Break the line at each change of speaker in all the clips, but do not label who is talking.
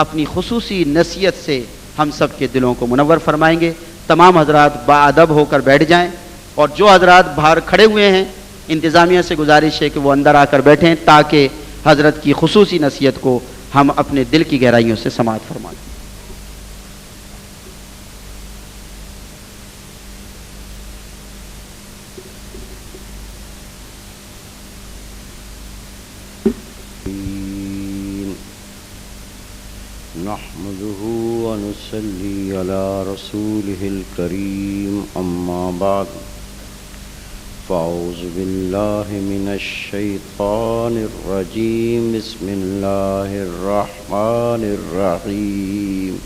اپنی خصوصی نصیحت سے ہم سب کے دلوں کو منور فرمائیں گے۔ تمام حضرات باادب ہو کر بیٹھ جائیں، اور جو حضرات باہر کھڑے ہوئے ہیں انتظامیہ سے گزارش ہے کہ وہ اندر آ کر بیٹھیں تاکہ حضرت کی خصوصی نصیحت کو ہم اپنے دل کی گہرائیوں سے سماعت فرمائیں۔
نحمده ونصلي على رسوله الكريم أما بعد فأعوذ بالله من الشيطان الرجيم بسم الله الرحمن الرحيم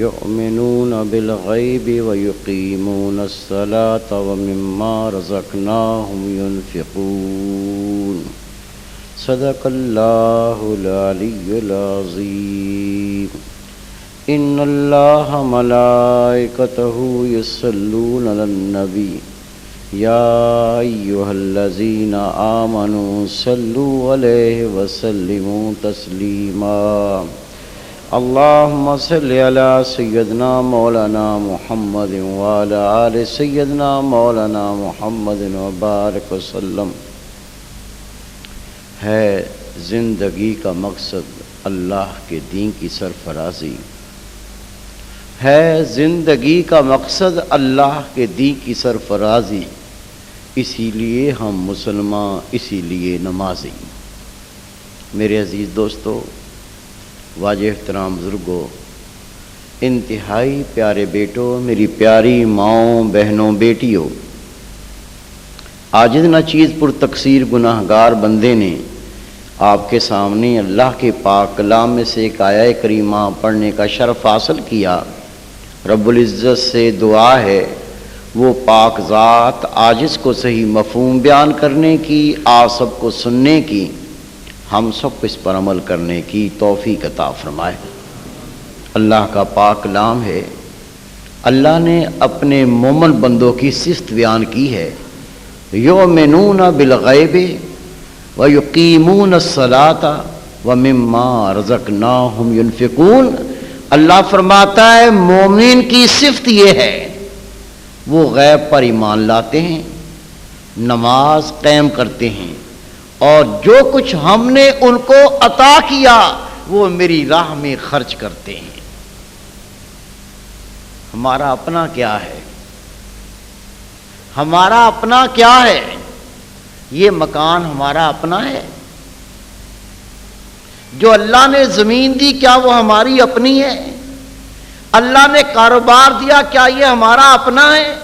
يؤمنون بالغيب ويقيمون الصلاة ومما رزقناهم ينفقون صدق اللہ العلی العظیم ان اللہ ملائکتہ یصلون علی النبی یا ایہا الذین آمنوا صلوا علیہ وسلموا تسلیما اللہم صل علی سیدنا مولانا محمد وعلی آل سیدنا مولانا محمد وبارک وسلم۔ ہے زندگی کا مقصد اللہ کے دین کی سرفرازی، ہے زندگی کا مقصد اللہ کے دین کی سرفرازی، اسی لیے ہم مسلمان، اسی لیے نمازی۔ میرے عزیز دوستو، واجب احترام بزرگوں، انتہائی پیارے بیٹوں، میری پیاری ماؤں، بہنوں، بیٹیوں، عاجز ناچیز پر تقصیر گناہگار بندے نے آپ کے سامنے اللہ کے پاک کلام میں سے ایک آیہ کریمہ پڑھنے کا شرف حاصل کیا۔ رب العزت سے دعا ہے وہ پاک ذات عاجز کو صحیح مفہوم بیان کرنے کی، آپ سب کو سننے کی، ہم سب کو اس پر عمل کرنے کی توفیق عطا فرمائے۔ اللہ کا پاک کلام ہے، اللہ نے اپنے مومن بندوں کی صفت بیان کی ہے، یؤمنون بالغیب ویقیمون الصلاۃ ومما رزقناہم ینفقون۔ اللہ فرماتا ہے مومن کی صفت یہ ہے وہ غیب پر ایمان لاتے ہیں، نماز قائم کرتے ہیں، اور جو کچھ ہم نے ان کو عطا کیا وہ میری راہ میں خرچ کرتے ہیں۔ ہمارا اپنا کیا ہے؟ ہمارا اپنا کیا ہے؟ یہ مکان ہمارا اپنا ہے؟ جو اللہ نے زمین دی کیا وہ ہماری اپنی ہے؟ اللہ نے کاروبار دیا کیا یہ ہمارا اپنا ہے؟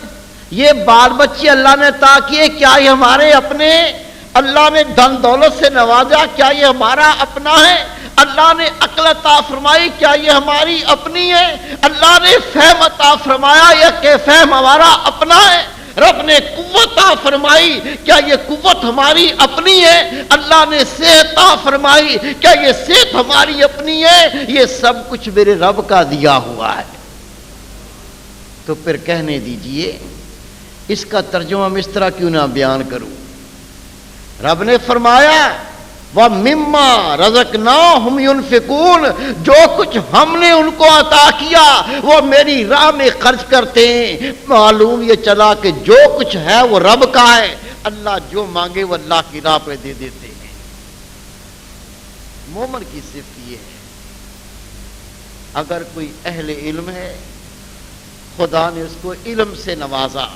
یہ بال بچے اللہ نے عطا کیے کیا یہ ہمارے اپنے؟ اللہ نے دھن دولت سے نوازا کیا یہ ہمارا اپنا ہے؟ اللہ نے عقل عطا فرمائی کیا یہ ہماری اپنی ہے؟ اللہ نے فہم عطا فرمایا یا کہ فہم ہمارا اپنا ہے؟ رب نے قوت عطا فرمائی کیا یہ قوت ہماری اپنی ہے؟ اللہ نے صحت عطا فرمائی کیا یہ صحت ہماری اپنی ہے؟ یہ سب کچھ میرے رب کا دیا ہوا ہے۔ تو پھر کہنے دیجئے اس کا ترجمہ میں اس طرح کیوں نہ بیان کروں؟ رب نے فرمایا وَمِمَّا رَزَقْنَاهُمْ يُنْفِقُونَ، جو کچھ ہم نے ان کو عطا کیا وہ میری راہ میں خرچ کرتے ہیں۔ معلوم یہ چلا کہ جو کچھ ہے وہ رب کا ہے، اللہ جو مانگے وہ اللہ کی راہ پہ دے دیتے ہیں۔ مومن کی صفت یہ ہے، اگر کوئی اہل علم ہے خدا نے اس کو علم سے نوازا،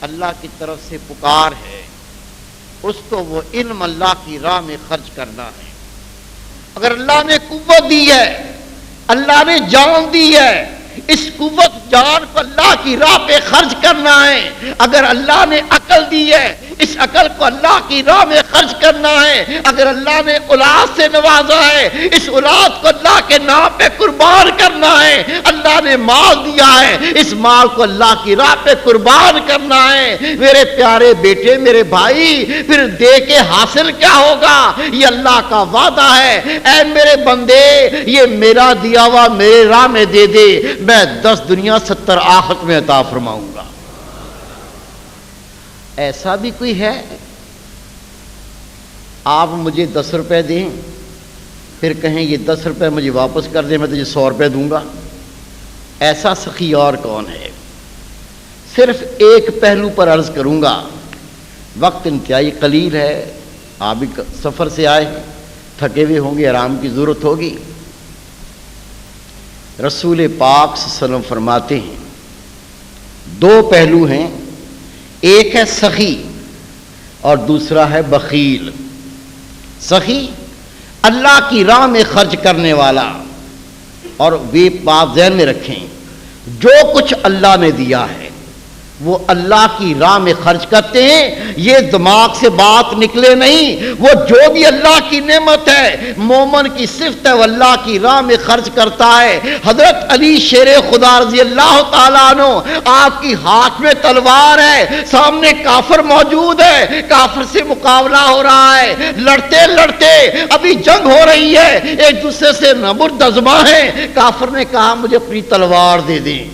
اللہ کی طرف سے پکار ہے، اس کو وہ علم اللہ کی راہ میں خرچ کرنا ہے۔ اگر اللہ نے قوت دی ہے، اللہ نے جان دی ہے، اس قوت جان کو اللہ کی راہ پہ خرچ کرنا ہے۔ اگر اللہ نے عقل دی ہے، اس عقل کو اللہ کی راہ میں خرچ کرنا ہے۔ اگر اللہ نے اولاد سے نوازا ہے، اس اولاد کو اللہ کے نام پہ قربان کرنا ہے۔ اللہ نے مال دیا ہے، اس مال کو اللہ کی راہ پہ قربان کرنا ہے۔ میرے پیارے بیٹے، میرے بھائی، پھر دے کے حاصل کیا ہوگا؟ یہ اللہ کا وعدہ ہے، اے میرے بندے یہ میرا دیا ہوا میرے راہ میں دے دے، میں 10 دنیا 70 آخرت میں عطا فرماؤں گا۔ ایسا بھی کوئی ہے آپ مجھے 10 روپے دیں پھر کہیں یہ 10 روپے مجھے واپس کر دے، میں تجھے 100 روپے دوں گا۔ ایسا سخی اور کون ہے؟ صرف ایک پہلو پر عرض کروں گا، وقت انتہائی قلیل ہے، آپ بھی سفر سے آئے ہیں، تھکے ہوئے ہوں گے، آرام کی ضرورت ہوگی۔ رسول پاک صلی اللہ علیہ وسلم فرماتے ہیں 2 پہلو ہیں، ایک ہے سخی اور دوسرا ہے بخیل۔ سخی اللہ کی راہ میں خرچ کرنے والا، اور وہ بات ذہن میں رکھیں، جو کچھ اللہ نے دیا ہے وہ اللہ کی راہ میں خرچ کرتے ہیں، یہ دماغ سے بات نکلے نہیں، وہ جو بھی اللہ کی نعمت ہے، مومن کی صفت ہے، وہ اللہ کی راہ میں خرچ کرتا ہے۔ حضرت علی شیر خدا رضی اللہ تعالیٰ عنہ، آپ کی ہاتھ میں تلوار ہے، سامنے کافر موجود ہے، کافر سے مقابلہ ہو رہا ہے، لڑتے لڑتے ابھی جنگ ہو رہی ہے، ایک دوسرے سے نبرد ازما ہے، کافر نے کہا مجھے اپنی تلوار دے دیں،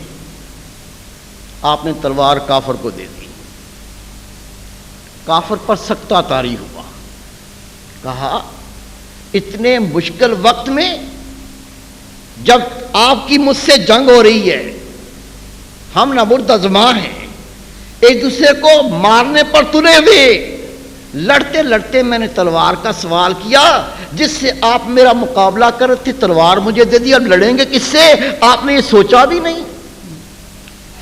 آپ نے تلوار کافر کو دے دی، کافر پر سکتہ طاری ہوا، کہا اتنے مشکل وقت میں جب آپ کی مجھ سے جنگ ہو رہی ہے، ہم نبرد ازما ہیں، ایک دوسرے کو مارنے پر تلے ہوئے، لڑتے لڑتے میں نے تلوار کا سوال کیا، جس سے آپ میرا مقابلہ کر رہے تھے تلوار مجھے دے دی، اب لڑیں گے کس سے؟ آپ نے یہ سوچا بھی نہیں۔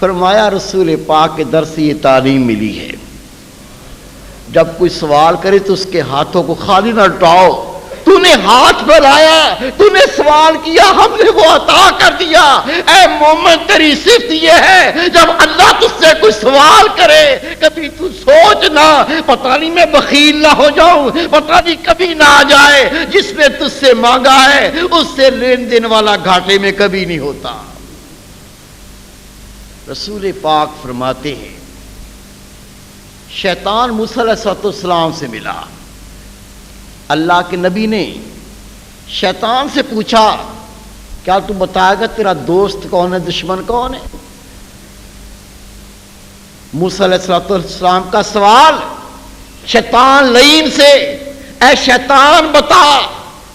فرمایا رسول پاک کے در سے یہ تعلیم ملی ہے، جب کوئی سوال کرے تو اس کے ہاتھوں کو خالی نہ لٹاؤ، تو نے ہاتھ بڑھایا، تو نے سوال کیا، ہم نے وہ عطا کر دیا۔ اے مومن تیری صفت یہ ہے، جب اللہ تجھ سے کوئی سوال کرے کبھی تو سوچ نہ، پتہ نہیں میں بخیل نہ ہو جاؤں، پتہ نہیں کبھی نہ آ جائے، جس نے تجھ سے مانگا ہے اس سے لین دین والا گھاٹے میں کبھی نہیں ہوتا۔ رسول پاک فرماتے ہیں شیطان موسیٰ علیہ السلام سے ملا، اللہ کے نبی نے شیطان سے پوچھا کیا تو بتائے گا تیرا دوست کون ہے، دشمن کون ہے؟ موسیٰ علیہ السلام کا سوال شیطان لعین سے، اے شیطان بتا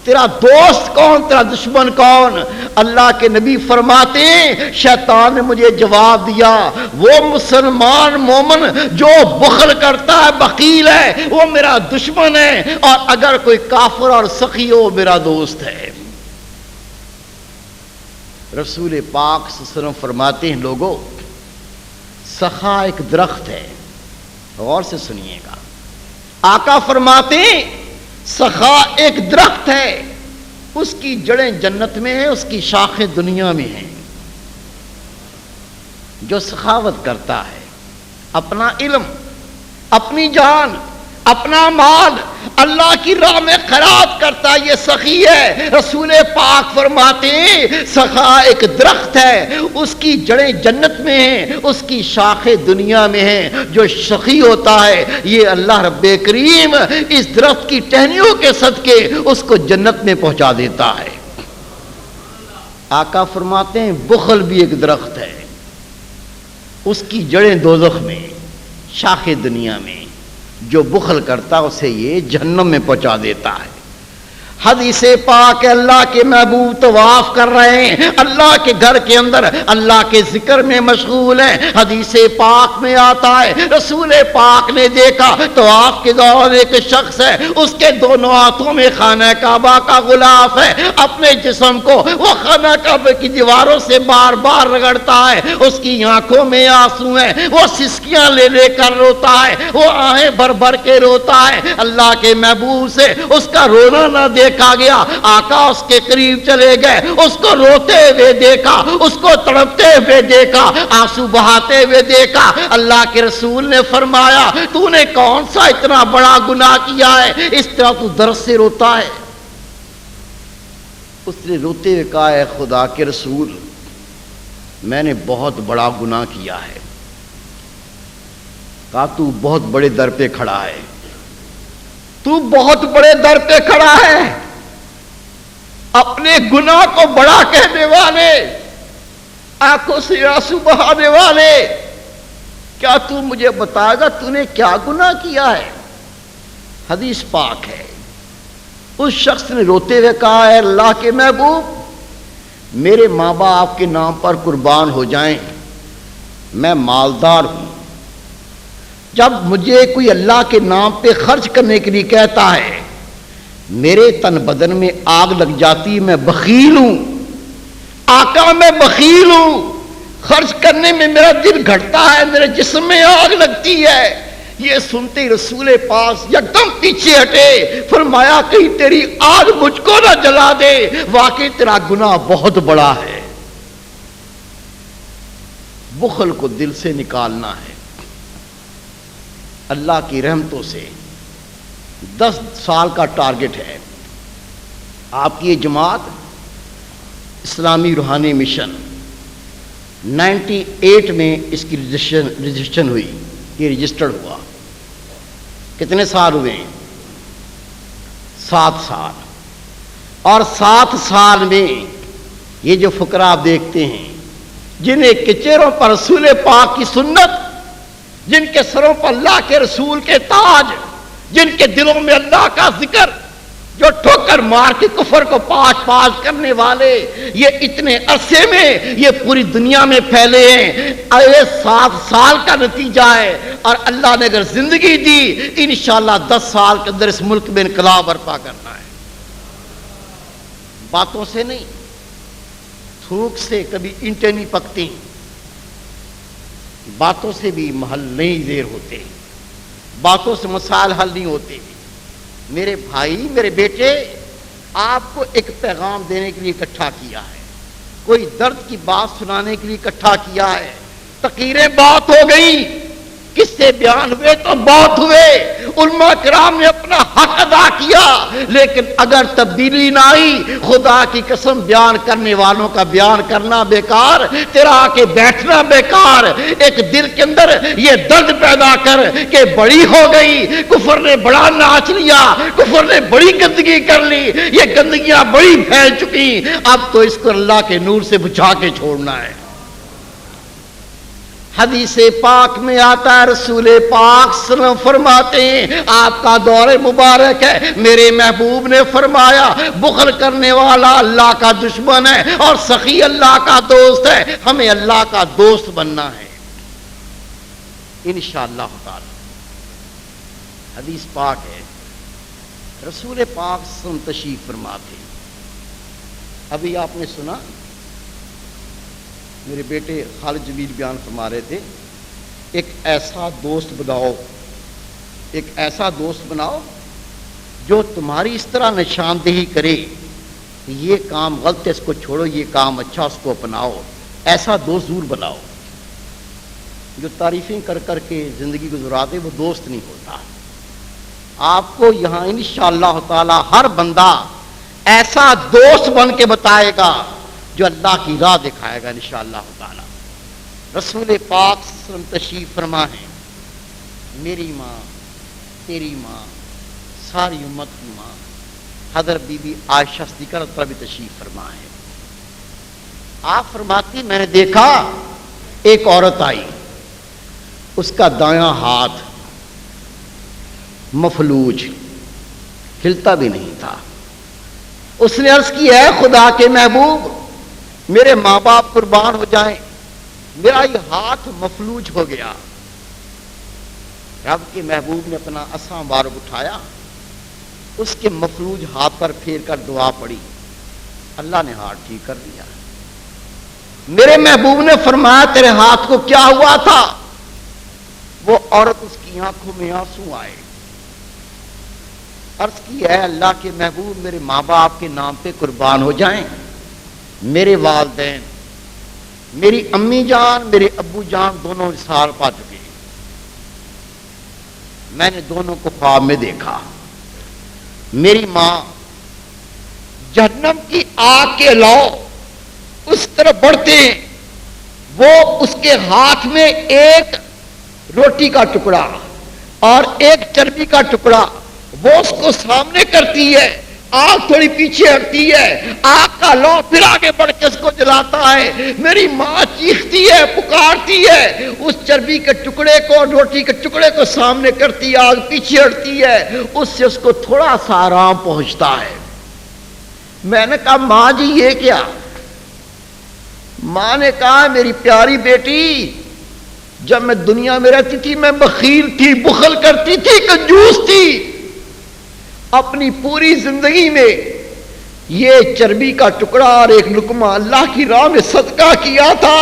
تیرا دوست کون، تیرا دشمن کون؟ اللہ کے نبی فرماتے ہیں شیطان نے مجھے جواب دیا وہ مسلمان مومن جو بخل کرتا ہے، بخیل ہے، وہ میرا دشمن ہے، اور اگر کوئی کافر اور سخی ہو میرا دوست ہے۔ رسول پاک صلی اللہ علیہ وسلم فرماتے ہیں لوگوں، سخا ایک درخت ہے، غور سے سنیے گا، آقا فرماتے ہیں سخا ایک درخت ہے، اس کی جڑیں جنت میں ہیں، اس کی شاخیں دنیا میں ہیں۔ جو سخاوت کرتا ہے، اپنا علم، اپنی جان، اپنا مال اللہ کی راہ میں خیرات کرتا ہے، یہ سخی ہے۔ رسول پاک فرماتے ہیں سخا ایک درخت ہے، اس کی جڑیں جنت میں ہیں، اس کی شاخیں دنیا میں ہیں۔ جو سخی ہوتا ہے یہ اللہ رب کریم اس درخت کی ٹہنیوں کے صدقے اس کو جنت میں پہنچا دیتا ہے۔ آقا فرماتے ہیں بخل بھی ایک درخت ہے، اس کی جڑیں دوزخ میں، شاخیں دنیا میں، جو بخل کرتا اسے یہ جہنم میں پہنچا دیتا ہے۔ حدیث پاک اللہ کے محبوب طواف کر رہے ہیں، اللہ کے گھر کے اندر اللہ کے ذکر میں مشغول ہیں۔ حدیث پاک میں آتا ہے رسول پاک نے دیکھا طواف کے دوران ایک شخص ہے، اس کے دونوں ہاتھوں میں خانہ کعبہ کا غلاف ہے، اپنے جسم کو وہ خانہ کعبہ کی دیواروں سے بار بار رگڑتا ہے، اس کی آنکھوں میں آنسو ہیں، وہ سسکیاں لے لے کر روتا ہے، وہ آہیں بھر بھر کے روتا ہے۔ اللہ کے محبوب سے اس کا رونا نہ دیکھا گیا، آقا اس کے قریب چلے گئے، اس کو روتے ہوئے دیکھا، اس کو تڑپتے ہوئے دیکھا، آنسو بہاتے ہوئے دیکھا۔ اللہ کے رسول نے فرمایا تو نے کون سا اتنا بڑا گناہ کیا ہے، اس طرح تو درد سے روتا ہے؟ اس نے روتے ہوئے کہا ہے خدا کے رسول میں نے بہت بڑا گناہ کیا ہے۔ کہا تو بہت بڑے در پہ کھڑا ہے، تو بہت بڑے در پہ کھڑا ہے، اپنے گناہ کو بڑا کہنے والے، آنکھوں سے آنسو بہانے والے، کیا تو مجھے بتائے گا تو نے کیا گناہ کیا ہے؟ حدیث پاک ہے اس شخص نے روتے ہوئے کہا ہے اللہ کے محبوب میرے ماں باپ آپ کے نام پر قربان ہو جائیں، میں مالدار ہوں، جب مجھے کوئی اللہ کے نام پہ خرچ کرنے کے لیے کہتا ہے میرے تن بدن میں آگ لگ جاتی، میں بخیل ہوں، آقا میں بخیل ہوں، خرچ کرنے میں میرا دل گھٹتا ہے، میرے جسم میں آگ لگتی ہے۔ یہ سنتے ہی رسول پاک یکدم پیچھے ہٹے، فرمایا کہیں تیری آگ مجھ کو نہ جلا دے، واقعی تیرا گناہ بہت بڑا ہے۔ بخل کو دل سے نکالنا ہے۔ اللہ کی رحمتوں سے 10 سال کا ٹارگٹ ہے۔ آپ کی یہ جماعت اسلامی روحانی مشن 98 میں اس کی رجسٹریشن ہوئی، یہ رجسٹرڈ ہوا۔ کتنے سال ہوئے ہیں؟ 7 سال۔ اور 7 سال میں یہ جو فقراء آپ دیکھتے ہیں جنہیں کے چہروں پر رسول پاک کی سنت، جن کے سروں پر اللہ کے رسول کے تاج، جن کے دلوں میں اللہ کا ذکر، جو ٹھوکر مار کے کفر کو پاش پاش کرنے والے، یہ اتنے عرصے میں یہ پوری دنیا میں پھیلے ہیں۔ یہ 7 سال کا نتیجہ ہے، اور اللہ نے اگر زندگی دی انشاءاللہ 10 سال کے اندر اس ملک میں انقلاب برپا کرنا ہے۔ باتوں سے نہیں، تھوک سے کبھی اینٹیں نہیں پکتی، باتوں سے بھی محل نہیں زیر ہوتے، باتوں سے مسائل حل نہیں ہوتے۔ میرے بھائی، میرے بیٹے، آپ کو ایک پیغام دینے کے لیے اکٹھا کیا ہے، کوئی درد کی بات سنانے کے لیے اکٹھا کیا ہے۔ تقریریں بہت ہو گئی، قصے بیان ہوئے تو بہت ہوئے، علماء کرام نے اپنا حق ادا کیا، لیکن اگر تبدیلی نہ آئی، خدا کی قسم بیان کرنے والوں کا بیان کرنا بیکار، تیرا آ کے بیٹھنا بیکار۔ ایک دل کے اندر یہ درد پیدا کر کہ بڑی ہو گئی، کفر نے بڑا ناچ لیا، کفر نے بڑی گندگی کر لی، یہ گندگیاں بڑی پھیل چکی، اب تو اس کو اللہ کے نور سے بجھا کے چھوڑنا ہے۔ حدیث پاک میں آتا ہے، رسول پاک صلی اللہ علیہ وسلم فرماتے ہیں، آپ کا دور مبارک ہے، میرے محبوب نے فرمایا بخل کرنے والا اللہ کا دشمن ہے اور سخی اللہ کا دوست ہے، ہمیں اللہ کا دوست بننا ہے انشاءاللہ تعالی۔ حدیث پاک ہے، رسول پاک صلی اللہ علیہ وسلم تشریف فرما تھے۔ ابھی آپ نے سنا، میرے بیٹے خالد جمیل بیان فرما رہے تھے، ایک ایسا دوست بناؤ، ایک ایسا دوست بناؤ جو تمہاری اس طرح نشاندہی کرے کہ یہ کام غلط ہے اس کو چھوڑو، یہ کام اچھا اس کو اپناؤ۔ ایسا دوست ضرور بناؤ، جو تعریفیں کر کر کے زندگی گزرا دے وہ دوست نہیں ہوتا۔ آپ کو یہاں انشاءاللہ تعالی ہر بندہ ایسا دوست بن کے بتائے گا جو اللہ کی راہ دکھائے گا انشاءاللہ تعالی۔ رسول پاک صلی اللہ علیہ وسلم تشریف فرما ہے، میری ماں، تیری ماں، ساری امت کی ماں حضرت بی بی عائشہ صدیقہ رضی اللہ عنہا بھی تشریف فرما ہے۔ آپ فرماتی میں نے دیکھا ایک عورت آئی، اس کا دایاں ہاتھ مفلوج، ہلتا بھی نہیں تھا۔ اس نے عرض کی ہے خدا کے محبوب میرے ماں باپ قربان ہو جائیں، میرا یہ ہاتھ مفلوج ہو گیا۔ رب کے محبوب نے اپنا عصا مبارک اٹھایا، اس کے مفلوج ہاتھ پر پھیر کر دعا پڑی، اللہ نے ہاتھ ٹھیک کر دیا۔ میرے محبوب نے فرمایا تیرے ہاتھ کو کیا ہوا تھا؟ وہ عورت اس کی آنکھوں میں آنسو آئے، عرض کی ہے اللہ کے محبوب میرے ماں باپ کے نام پہ قربان ہو جائیں، میرے والدین، میری امی جان، میرے ابو جان دونوں وصال پا چکے ہیں، میں نے دونوں کو خواب میں دیکھا۔ میری ماں جہنم کی آگ کے لو اس طرف بڑھتے ہیں، وہ اس کے ہاتھ میں ایک روٹی کا ٹکڑا اور ایک چربی کا ٹکڑا، وہ اس کو سامنے کرتی ہے، آگ تھوڑی پیچھے ہٹتی ہے، آگ کا لو پھر آگے بڑھ کے اس کو جلاتا ہے۔ میری ماں چیختی ہے، پکارتی ہے، اس چربی کے ٹکڑے کو، روٹی کے ٹکڑے کو سامنے کرتی ہے، آگ پیچھے ہٹتی ہے، اس سے اس کو تھوڑا سا آرام پہنچتا ہے۔ میں نے کہا ماں جی یہ کیا؟ ماں نے کہا میری پیاری بیٹی، جب میں دنیا میں رہتی تھی میں بخیل تھی، بخل کرتی تھی، کنجوس تھی، اپنی پوری زندگی میں یہ چربی کا ٹکڑا اور ایک لقمہ اللہ کی راہ میں صدقہ کیا تھا۔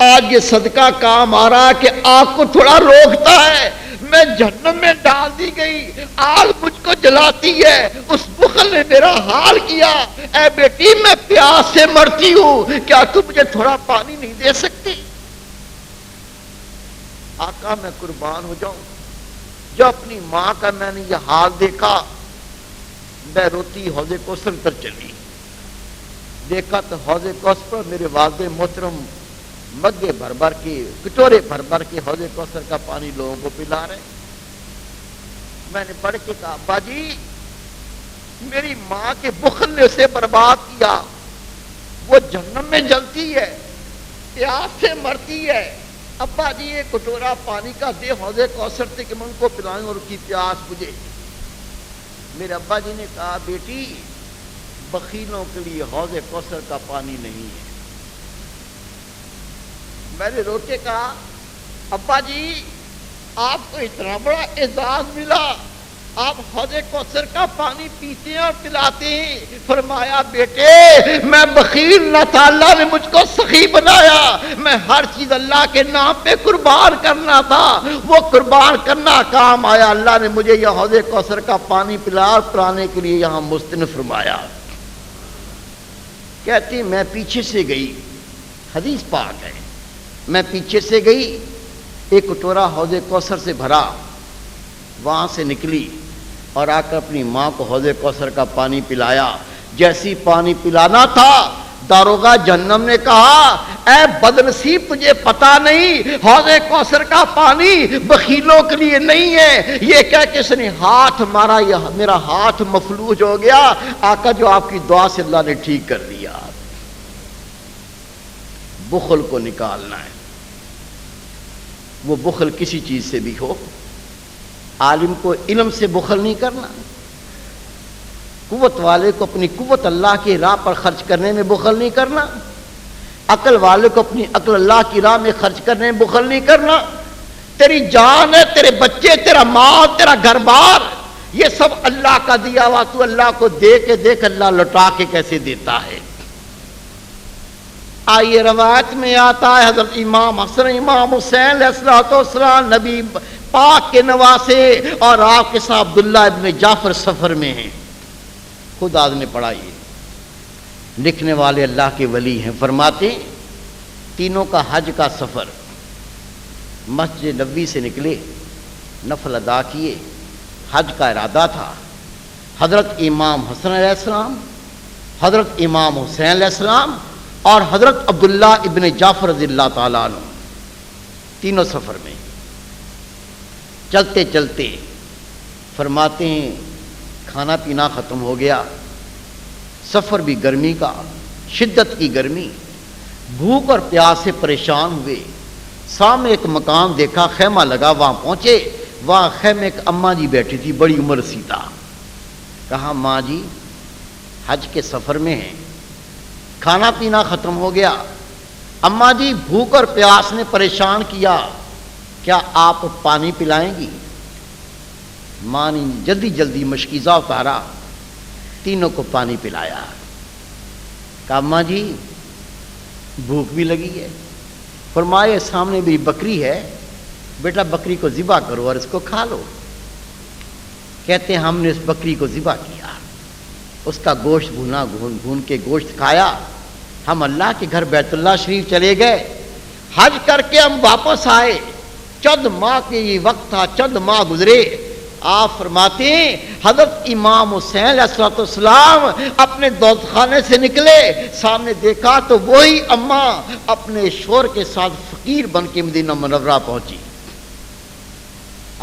آج یہ صدقہ کام آ رہا کہ آگ کو تھوڑا روکتا ہے، میں جہنم میں ڈال دی گئی، آگ مجھ کو جلاتی ہے، اس بخل نے میرا حال کیا۔ اے بیٹی میں پیاس سے مرتی ہوں، کیا تم مجھے تھوڑا پانی نہیں دے سکتی؟ آقا میں قربان ہو جاؤں، جو اپنی ماں کا میں نے یہ حال دیکھا، میں روتی حوض کوثر پر چلی، دیکھا تو حوض کوثر پر میرے والد محترم مگے بھر بھر کے، کٹورے بھر بھر کے حوض کوثر کا پانی لوگوں کو پلا رہے۔ میں نے پڑھ کے کہا ابا جی میری ماں کے بخل نے اسے برباد کیا، وہ جہنم میں جلتی ہے، پیاس سے مرتی ہے، ابا جی یہ کٹورا پانی کا دے حوض کوثر سے کہ میں ان کو پلائیں اور کی پیاس بجھے۔ میرے ابا جی نے کہا بیٹی بخیلوں کے لیے حوض کوثر کا پانی نہیں ہے۔ میں نے رو کے کہا ابا جی آپ کو اتنا بڑا اعزاز ملا، آپ حوض کوثر کا پانی پیتے ہیں اور پلاتے ہیں۔ فرمایا بیٹے میں بخیل نہ تھا، اللہ نے مجھ کو سخی بنایا، میں ہر چیز اللہ کے نام پہ قربان کرنا تھا، وہ قربان کرنا کام آیا، اللہ نے مجھے یہ حوض کوثر کا پانی پلانے کے لیے یہاں مستنف فرمایا۔ کہتی میں پیچھے سے گئی، حدیث پاک ہے، میں پیچھے سے گئی، ایک کٹورا حوض کوثر سے بھرا، وہاں سے نکلی اور آ کر اپنی ماں کو حوض کوثر کا پانی پلایا۔ جیسی پانی پلانا تھا داروغہ جہنم نے کہا اے بدنصیب تجھے پتا نہیں حوض کوثر کا پانی بخیلوں کے لیے نہیں ہے۔ یہ کہہ کے اس نے ہاتھ مارا، میرا ہاتھ مفلوج ہو گیا، آقا جو آپ کی دعا سے اللہ نے ٹھیک کر دیا۔ بخل کو نکالنا ہے، وہ بخل کسی چیز سے بھی ہو۔ عالم کو علم سے بخل نہیں کرنا، قوت والے کو اپنی قوت اللہ کی راہ پر خرچ کرنے میں بخل نہیں کرنا، عقل والے کو اپنی عقل اللہ کی راہ میں خرچ کرنے میں بخل نہیں کرنا۔ تیری جان ہے، تیرے بچے، تیرا مال، تیرا گھر بار، یہ سب اللہ کا دیا ہوا، تو اللہ کو دے کے دیکھ اللہ لوٹا کے کیسے دیتا ہے۔ آئیے روایت میں آتا ہے حضرت امام حسن امام حسین علیہ السلام نبی پاک کے نواسے اور آپ کے ساتھ عبداللہ ابن جعفر سفر میں ہیں، خود آدمی نے پڑھا، یہ لکھنے والے اللہ کے ولی ہیں، فرماتے تینوں کا حج کا سفر، مسجد نبوی سے نکلے، نفل ادا کیے، حج کا ارادہ تھا، حضرت امام حسن علیہ السلام، حضرت امام حسین علیہ السلام اور حضرت عبداللہ ابن جعفر رضی اللہ تعالیٰ عنہ، تینوں سفر میں چلتے چلتے فرماتے ہیں کھانا پینا ختم ہو گیا، سفر بھی گرمی کا، شدت کی گرمی، بھوک اور پیاس سے پریشان ہوئے، سامنے ایک مکان دیکھا، خیمہ لگا، وہاں پہنچے، وہاں خیمے ایک اماں جی بیٹھی تھی، بڑی عمر رسیدہ۔ کہا ماں جی حج کے سفر میں ہیں، کھانا پینا ختم ہو گیا، اماں جی بھوک اور پیاس نے پریشان کیا، کیا آپ پانی پلائیں گی؟ ماں نے جلدی جلدی مشکیزہ اتارا، تینوں کو پانی پلایا۔ کہا ماں جی بھوک بھی لگی ہے، فرمایا سامنے میری بکری ہے، بیٹا بکری کو ذبح کرو اور اس کو کھا لو۔ کہتے ہیں ہم نے اس بکری کو ذبح کیا، اس کا گوشت بھونا، بھون کے گوشت کھایا۔ ہم اللہ کے گھر بیت اللہ شریف چلے گئے، حج کر کے ہم واپس آئے، چند ماہ کے یہ وقت تھا، چند ماہ گزرے، آپ فرماتے ہیں حضرت امام حسین علیہ السلام اپنے دولت خانے سے نکلے، سامنے دیکھا تو وہی اماں اپنے شور کے ساتھ فقیر بن کے مدینہ منورہ پہنچی۔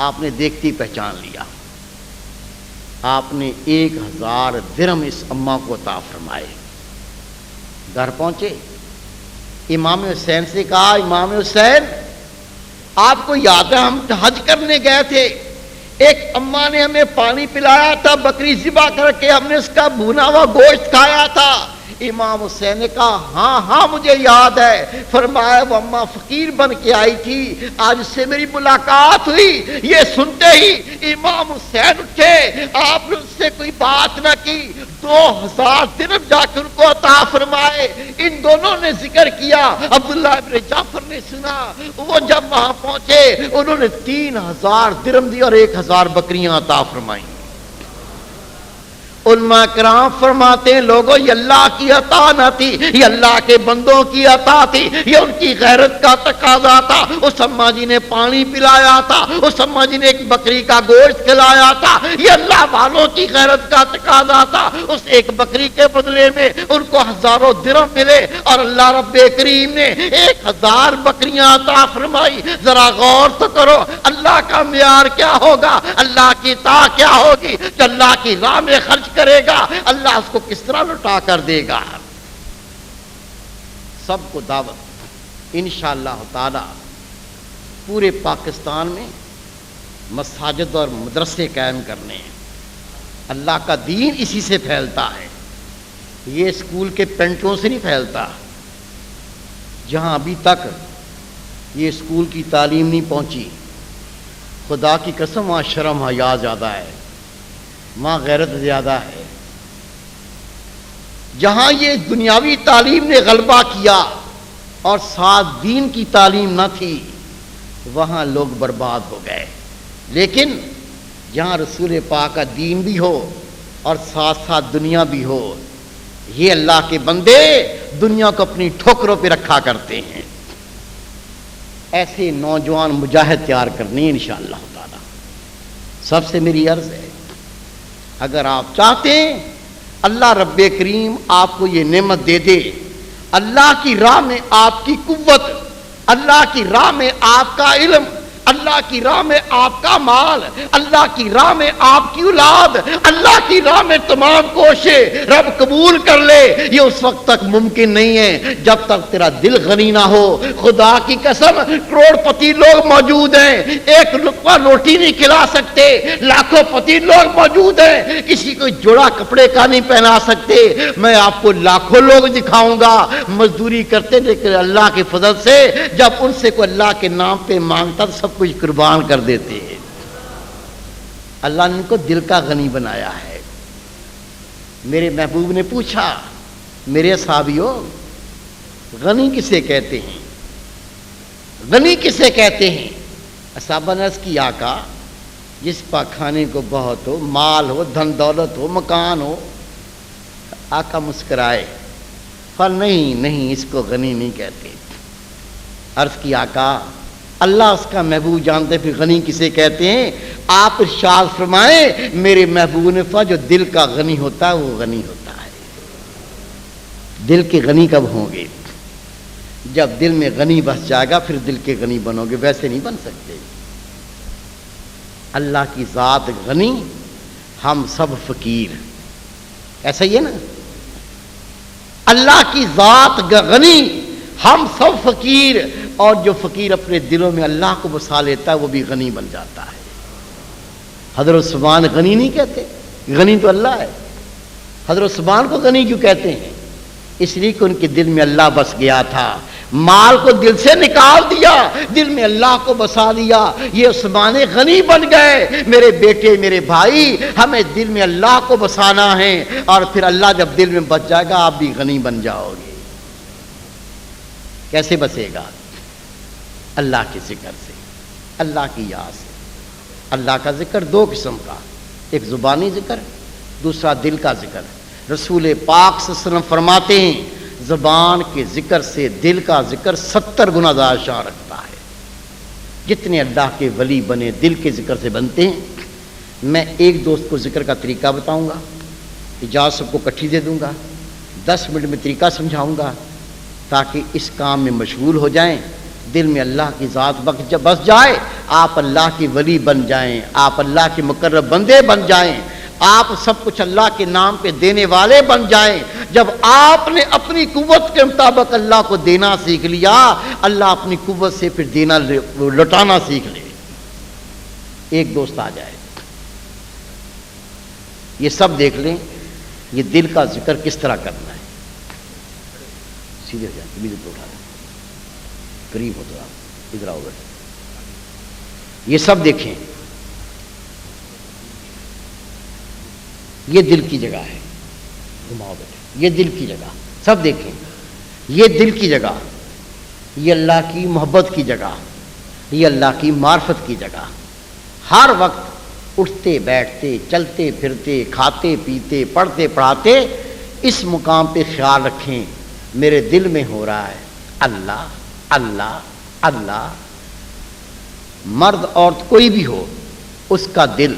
آپ نے دیکھتی پہچان لیا، آپ نے 1000 درہم اس اماں کو عطا فرمائے۔ گھر پہنچے، امام حسین سے کہا امام حسین آپ کو یاد ہے ہم حج کرنے گئے تھے، ایک اماں نے ہمیں پانی پلایا تھا، بکری ذبح کر کے ہم نے اس کا بھونا ہوا گوشت کھایا تھا۔ امام حسین نے کہا ہاں ہاں مجھے یاد ہے۔ فرمایا وہ اماں فقیر بن کے آئی تھی، آج سے میری ملاقات ہوئی۔ یہ سنتے ہی امام حسین اٹھے، آپ نے اس سے کوئی بات نہ کی، 2000 درہم جا کے ان کو عطا فرمائے۔ ان دونوں نے ذکر کیا، عبداللہ ابن جعفر نے سنا، وہ جب وہاں پہنچے انہوں نے 3000 درہم دی اور 1000 بکریاں عطا فرمائیں۔ علماء کرام فرماتے ہیں لوگوں یہ اللہ کی عطا نہ تھی، یہ اللہ کے بندوں کی عطا تھی، یہ ان کی غیرت کا تقاضا تھا۔ اس اماں جی نے پانی پلایا تھا، اس اماں جی نے ایک بکری کا گوشت کھلایا تھا، یہ اللہ والوں کی غیرت کا تقاضا تھا۔ اس ایک بکری کے بدلے میں ان کو ہزاروں درہم ملے اور اللہ رب کریم نے 1000 بکریاں عطا فرمائی۔ ذرا غور تو کرو اللہ کا معیار کیا ہوگا، اللہ کی عطا کیا ہوگی۔ جو اللہ کی راہ میں خرچ کرے گا اللہ اس کو کس طرح لٹا کر دے گا۔ سب کو دعوت انشاءاللہ تعالی پورے پاکستان میں مساجد اور مدرسے قائم کرنے ہیں۔ اللہ کا دین اسی سے پھیلتا ہے، یہ اسکول کے پینٹوں سے نہیں پھیلتا۔ جہاں ابھی تک یہ اسکول کی تعلیم نہیں پہنچی، خدا کی قسم وہاں شرم حیا زیادہ ہے، وہاں غیرت زیادہ ہے۔ جہاں یہ دنیاوی تعلیم نے غلبہ کیا اور ساتھ دین کی تعلیم نہ تھی، وہاں لوگ برباد ہو گئے۔ لیکن جہاں رسول پاک کا دین بھی ہو اور ساتھ ساتھ دنیا بھی ہو، یہ اللہ کے بندے دنیا کو اپنی ٹھوکروں پہ رکھا کرتے ہیں۔ ایسے نوجوان مجاہد تیار کرنے انشاءاللہ تعالی۔ سب سے میری عرض ہے اگر آپ چاہتے ہیں اللہ رب کریم آپ کو یہ نعمت دے دے، اللہ کی راہ میں آپ کی قوت، اللہ کی راہ میں آپ کا علم، اللہ کی راہ میں آپ کا مال، اللہ کی راہ میں آپ کی اولاد، اللہ کی راہ میں تمام کوششیں رب قبول کر لے، یہ اس وقت تک ممکن نہیں ہے جب تک تیرا دل غنی نہ ہو۔ خدا کی قسم کروڑ پتی لوگ موجود ہیں، ایک لقمہ روٹی نہیں کھلا سکتے، لاکھوں پتی لوگ موجود ہیں، کسی کو جوڑا کپڑے کا نہیں پہنا سکتے۔ میں آپ کو لاکھوں لوگ دکھاؤں گا مزدوری کرتے، لیکن اللہ کے فضل سے جب ان سے کوئی اللہ کے نام پہ مانگتا تو سب کچھ قربان کر دیتے ہیں۔ اللہ نے ان کو دل کا غنی بنایا ہے۔ میرے محبوب نے پوچھا میرے صحابیوں غنی کسے کہتے ہیں، غنی کسے کہتے ہیں؟ صحابہ نے عرض کی آقا جس پاس کھانے کو بہت ہو، مال ہو، دھن دولت ہو، مکان ہو۔ آقا مسکرائے، پر نہیں اس کو غنی نہیں کہتے۔ عرض کی آقا اللہ اس کا محبوب جانتے پھر غنی کسے کہتے ہیں؟ آپ ارشاد فرمائیں میرے محبوب نے فرمایا جو دل کا غنی ہوتا ہے وہ غنی ہوتا ہے۔ دل کے غنی کب ہوں گے؟ جب دل میں غنی بس جائے گا پھر دل کے غنی بنو گے، ویسے نہیں بن سکتے۔ اللہ کی ذات غنی، ہم سب فقیر، ایسا ہی ہے نا؟ اللہ کی ذات غنی، ہم سب فقیر، اور جو فقیر اپنے دلوں میں اللہ کو بسا لیتا ہے وہ بھی غنی بن جاتا ہے۔ حضرت سبحان غنی نہیں کہتے، غنی تو اللہ ہے۔ حضرت سبحان کو غنی کیوں کہتے ہیں؟ اس لیے کہ ان کے دل میں اللہ بس گیا تھا، مال کو دل سے نکال دیا، دل میں اللہ کو بسا دیا، یہ عثمان غنی بن گئے۔ میرے بیٹے میرے بھائی ہمیں دل میں اللہ کو بسانا ہے، اور پھر اللہ جب دل میں بس جائے گا آپ بھی غنی بن جاؤ گے۔ کیسے بسے گا؟ اللہ کے ذکر سے، اللہ کی یاد سے۔ اللہ کا ذکر دو قسم کا، ایک زبانی ذکر، دوسرا دل کا ذکر۔ رسول پاک صلی اللہ علیہ وسلم فرماتے ہیں زبان کے ذکر سے دل کا ذکر 70 گنا زیادہ شان رکھتا ہے۔ جتنے اللہ کے ولی بنے دل کے ذکر سے بنتے ہیں۔ میں ایک دوست کو ذکر کا طریقہ بتاؤں گا، اجازت سب کو کٹھی دے دوں گا، 10 منٹ میں طریقہ سمجھاؤں گا تاکہ اس کام میں مشغول ہو جائیں، دل میں اللہ کی ذات بس جائے، آپ اللہ کی ولی بن جائیں، آپ اللہ کے مقرب بندے بن جائیں، آپ سب کچھ اللہ کے نام پہ دینے والے بن جائیں. جب آپ نے اپنی قوت کے مطابق اللہ کو دینا سیکھ لیا, اللہ اپنی قوت سے پھر دینا لوٹانا سیکھ لے. ایک دوست آ جائے, یہ سب دیکھ لیں یہ دل کا ذکر کس طرح کرنا ہے. سیدھے ہو جائیں, میرے تو اٹھا دیں, قریب ہو تو آپ ادھر آؤ بیٹھے. یہ سب دیکھیں, یہ دل کی جگہ ہے. گھماؤ بیٹے, یہ دل کی جگہ. سب دیکھیں, یہ دل کی جگہ, یہ اللہ کی محبت کی جگہ, یہ اللہ کی معرفت کی جگہ. ہر وقت اٹھتے بیٹھتے چلتے پھرتے کھاتے پیتے پڑھتے پڑھاتے اس مقام پہ خیال رکھیں میرے دل میں ہو رہا ہے اللہ اللہ اللہ. مرد عورت کوئی بھی ہو, اس کا دل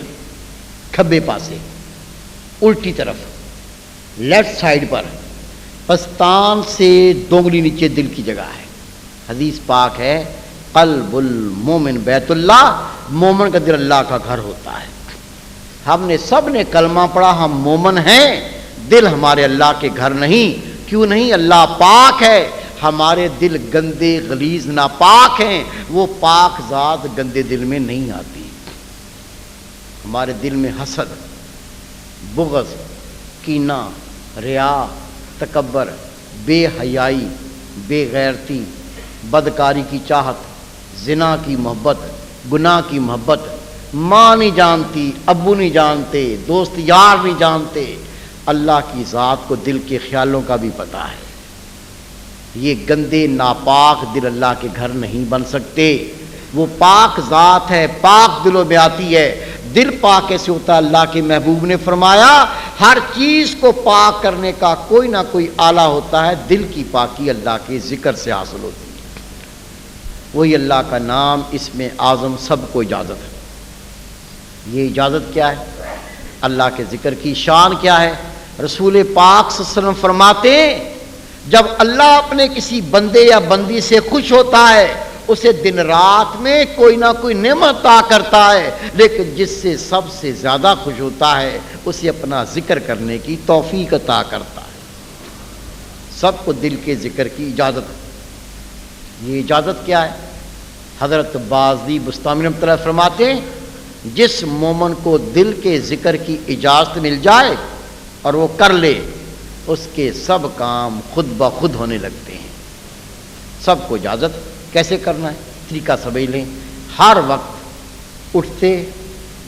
کھبے پاسے الٹی طرف لیفٹ سائڈ پر پستان سے دونگلی نیچے دل کی جگہ ہے. حدیث پاک ہے قلب المومن بیت اللہ, مومن کا دل اللہ کا گھر ہوتا ہے. ہم نے سب نے کلمہ پڑھا, ہم مومن ہیں, دل ہمارے اللہ کے گھر نہیں. کیوں نہیں؟ اللہ پاک ہے. ہمارے دل گندے غلیظ ناپاک ہیں, وہ پاک ذات گندے دل میں نہیں آتی. ہمارے دل میں حسد, بغض, کینہ, ریا, تکبر, بے حیائی, بے غیرتی, بدکاری کی چاہت, زنا کی محبت, گناہ کی محبت, ماں نہیں جانتی, ابو نہیں جانتے, دوست یار نہیں جانتے, اللہ کی ذات کو دل کے خیالوں کا بھی پتہ ہے. یہ گندے ناپاک دل اللہ کے گھر نہیں بن سکتے. وہ پاک ذات ہے, پاک دلوں میں آتی ہے. دل پاک کیسے ہوتا ہے؟ اللہ کے محبوب نے فرمایا ہر چیز کو پاک کرنے کا کوئی نہ کوئی آلہ ہوتا ہے, دل کی پاکی اللہ کے ذکر سے حاصل ہوتی ہے. وہی اللہ کا نام اس میں اعظم سب کو اجازت ہے. یہ اجازت کیا ہے؟ اللہ کے ذکر کی شان کیا ہے؟ رسول پاک صلی اللہ علیہ وسلم فرماتے جب اللہ اپنے کسی بندے یا بندی سے خوش ہوتا ہے اسے دن رات میں کوئی نہ کوئی نعمت عطا کرتا ہے, لیکن جس سے سب سے زیادہ خوش ہوتا ہے اسے اپنا ذکر کرنے کی توفیق عطا کرتا ہے. سب کو دل کے ذکر کی اجازت ہے. یہ اجازت کیا ہے؟ حضرت بازی بستامی رحمۃ اللہ فرماتے ہیں جس مومن کو دل کے ذکر کی اجازت مل جائے اور وہ کر لے, اس کے سب کام خود بخود ہونے لگتے ہیں. سب کو اجازت. کیسے کرنا ہے؟ طریقہ سمجھ لیں. ہر وقت اٹھتے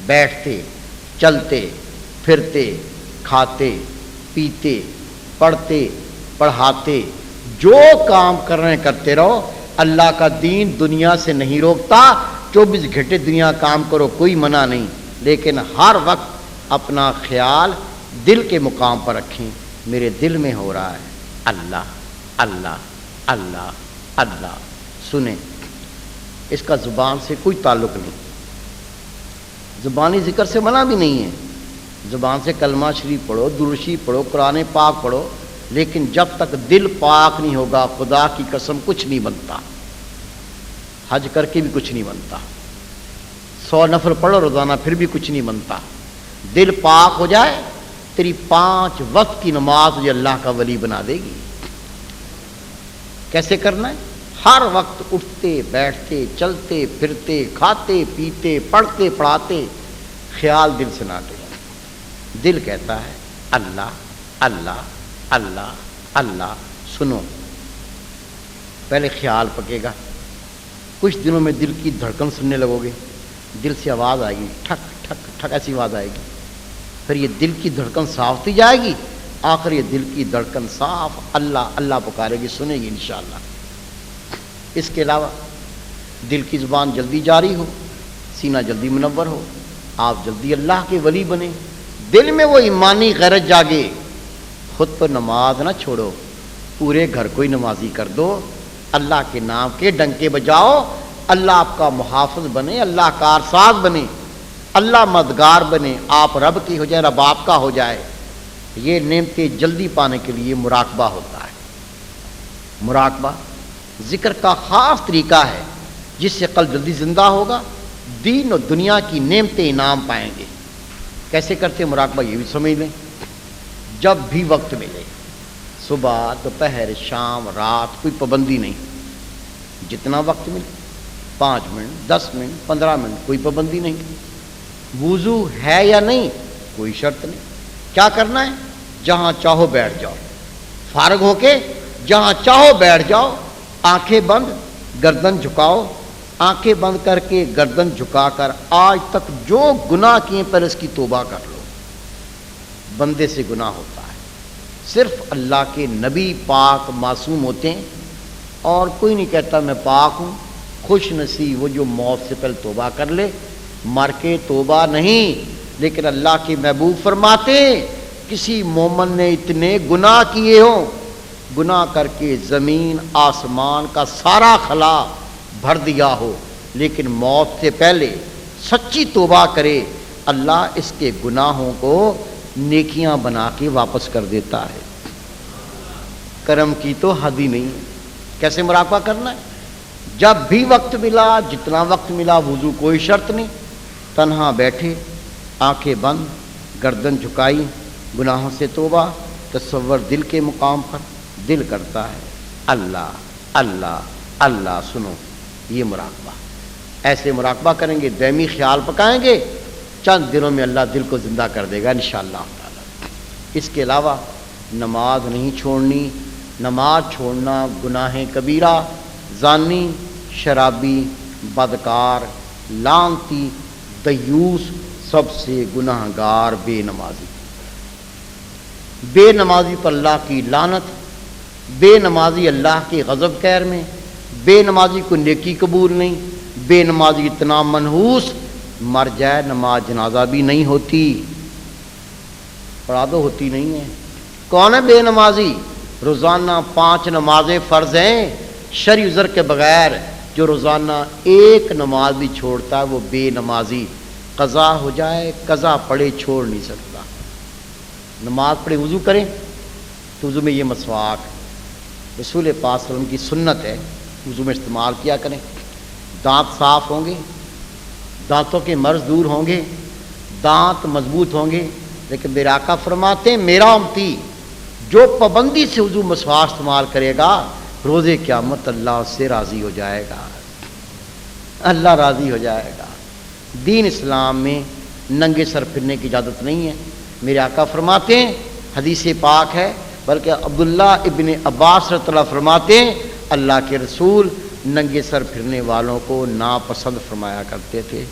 بیٹھتے چلتے پھرتے کھاتے پیتے پڑھتے پڑھاتے جو کام کر رہے ہیں کرتے رہو. اللہ کا دین دنیا سے نہیں روکتا, 24 گھنٹے دنیا کام کرو, کوئی منع نہیں, لیکن ہر وقت اپنا خیال دل کے مقام پر رکھیں. میرے دل میں ہو رہا ہے اللہ اللہ اللہ اللہ. سنیں, اس کا زبان سے کوئی تعلق نہیں, زبانی ذکر سے منع بھی نہیں ہے. زبان سے کلمہ شریف پڑھو, درود شریف پڑھو, قرآن پاک پڑھو, لیکن جب تک دل پاک نہیں ہوگا خدا کی قسم کچھ نہیں بنتا. حج کر کے بھی کچھ نہیں بنتا, 100 نفل پڑھو روزانہ پھر بھی کچھ نہیں بنتا. دل پاک ہو جائے تیری 5 وقت کی نماز تجھے اللہ کا ولی بنا دے گی. کیسے کرنا ہے؟ ہر وقت اٹھتے بیٹھتے چلتے پھرتے کھاتے پیتے پڑھتے پڑھاتے خیال دل سے نہ کرے. دل کہتا ہے اللہ اللہ اللہ اللہ. سنو, پہلے خیال پکے گا, کچھ دنوں میں دل کی دھڑکن سننے لگو گے, دل سے آواز آئے گی ٹھک ٹھک ٹھک ایسی آواز آئے گی. پھر یہ دل کی دھڑکن صاف ہوتی جائے گی, آخر یہ دل کی دھڑکن صاف اللہ اللہ پکارے گی, سنے گی انشاءاللہ. اس کے علاوہ دل کی زبان جلدی جاری ہو, سینہ جلدی منور ہو, آپ جلدی اللہ کے ولی بنیں. دل میں وہ ایمانی غیرت جاگے. خود پر نماز نہ چھوڑو, پورے گھر کو ہی نمازی کر دو. اللہ کے نام کے ڈنکے بجاؤ, اللہ آپ کا محافظ بنے, اللہ کارساز بنے, اللہ مددگار بنے, آپ رب کی ہو جائے, رب آپ کا ہو جائے. یہ نعمتیں جلدی پانے کے لیے مراقبہ ہوتا ہے. مراقبہ ذکر کا خاص طریقہ ہے جس سے قلب جلدی زندہ ہوگا, دین اور دنیا کی نعمتیں انعام پائیں گے. کیسے کرتے مراقبہ یہ بھی سمجھ لیں. جب بھی وقت ملے، صبح، دوپہر، شام، رات، کوئی پابندی نہیں، جتنا وقت ملے، 5 منٹ، 10 منٹ، 15 منٹ، کوئی پابندی نہیں. وضو ہے یا نہیں کوئی شرط نہیں. کیا کرنا ہے؟ جہاں چاہو بیٹھ جاؤ، فارغ ہو کے جہاں چاہو بیٹھ جاؤ، آنکھیں بند، گردن جھکاؤ. آنکھیں بند کر کے گردن جھکا کر آج تک جو گناہ کیے پر اس کی توبہ کر لو. بندے سے گناہ ہوتا ہے، صرف اللہ کے نبی پاک معصوم ہوتے ہیں، اور کوئی نہیں کہتا میں پاک ہوں. خوش نصیب وہ جو موت سے پہلے توبہ کر لے، مر کے توبہ نہیں. لیکن اللہ کے محبوب فرماتے ہیں کسی مومن نے اتنے گناہ کیے ہوں، گناہ کر کے زمین آسمان کا سارا خلا بھر دیا ہو، لیکن موت سے پہلے سچی توبہ کرے، اللہ اس کے گناہوں کو نیکیاں بنا کے واپس کر دیتا ہے. کرم کی تو حد ہی نہیں ہے. کیسے مراقبہ کرنا ہے؟ جب بھی وقت ملا، جتنا وقت ملا، وضو کوئی شرط نہیں، تنہا بیٹھے، آنکھیں بند، گردن جھکائی، گناہوں سے توبہ، تصور دل کے مقام پر. دل کرتا ہے اللہ اللہ اللہ. سنو یہ مراقبہ، ایسے مراقبہ کریں گے، دائمی خیال پکائیں گے، چند دنوں میں اللہ دل کو زندہ کر دے گا انشاءاللہ تعالی. اس کے علاوہ نماز نہیں چھوڑنی. نماز چھوڑنا گناہ کبیرہ. زانی، شرابی، بدکار، لعنتی، دیوس، سب سے گناہ گار بے نمازی. بے نمازی پر اللہ کی لعنت، بے نمازی اللہ کے غضب خیر میں، بے نمازی کو نیکی قبول نہیں، بے نمازی اتنا منحوس، مر جائے نماز جنازہ بھی نہیں ہوتی. پڑھا دو، ہوتی نہیں ہے. کون ہے بے نمازی؟ روزانہ 5 نمازیں فرض ہیں شرعی عذر کے بغیر. جو روزانہ 1 نماز بھی چھوڑتا ہے وہ بے نمازی. قضا ہو جائے، قضا پڑھے، چھوڑ نہیں سکتا. نماز پڑھے، وضو کریں تو وضو میں یہ مسواک رسول پاک صلی اللہ علیہ وسلم کی سنت ہے، وضو میں استعمال کیا کریں. دانت صاف ہوں گے، دانتوں کے مرض دور ہوں گے، دانت مضبوط ہوں گے. لیکن میرے آقا فرماتے ہیں میرا امتی جو پابندی سے وضو مسواک استعمال کرے گا، روزے قیامت اللہ اس سے راضی ہو جائے گا. اللہ راضی ہو جائے گا. دین اسلام میں ننگے سر پھرنے کی اجازت نہیں ہے. میرے آقا فرماتے ہیں، حدیث پاک ہے، بلکہ عبداللہ ابن عباس رضی اللہ فرماتے ہیں اللہ کے رسول ننگے سر پھرنے والوں کو ناپسند فرمایا کرتے تھے.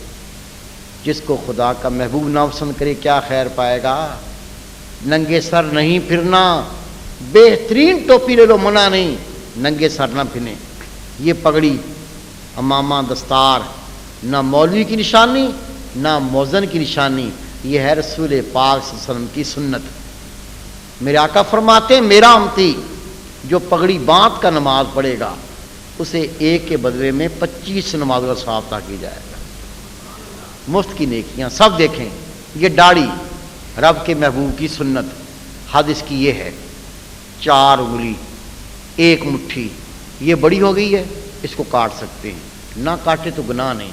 جس کو خدا کا محبوب ناپسند کرے کیا خیر پائے گا؟ ننگے سر نہیں پھرنا. بہترین ٹوپی لے لو، منع نہیں، ننگے سر نہ پھرنے. یہ پگڑی، امامہ، دستار نہ مولوی کی نشانی نہ موذن کی نشانی، یہ ہے رسول پاک صلی اللہ علیہ وسلم کی سنت. میرے آقا فرماتے ہیں میرا امتی جو پگڑی باندھ کا نماز پڑھے گا اسے 1 کے بدلے میں 25 نمازوں کا ثواب عطا کیا جائے گا. مفت کی نیکیاں سب دیکھیں. یہ داڑھی رب کے محبوب کی سنت، حد اس کی یہ ہے 4 انگلی 1 مٹھی. یہ بڑی ہو گئی ہے، اس کو کاٹ سکتے ہیں، نہ کاٹے تو گناہ نہیں.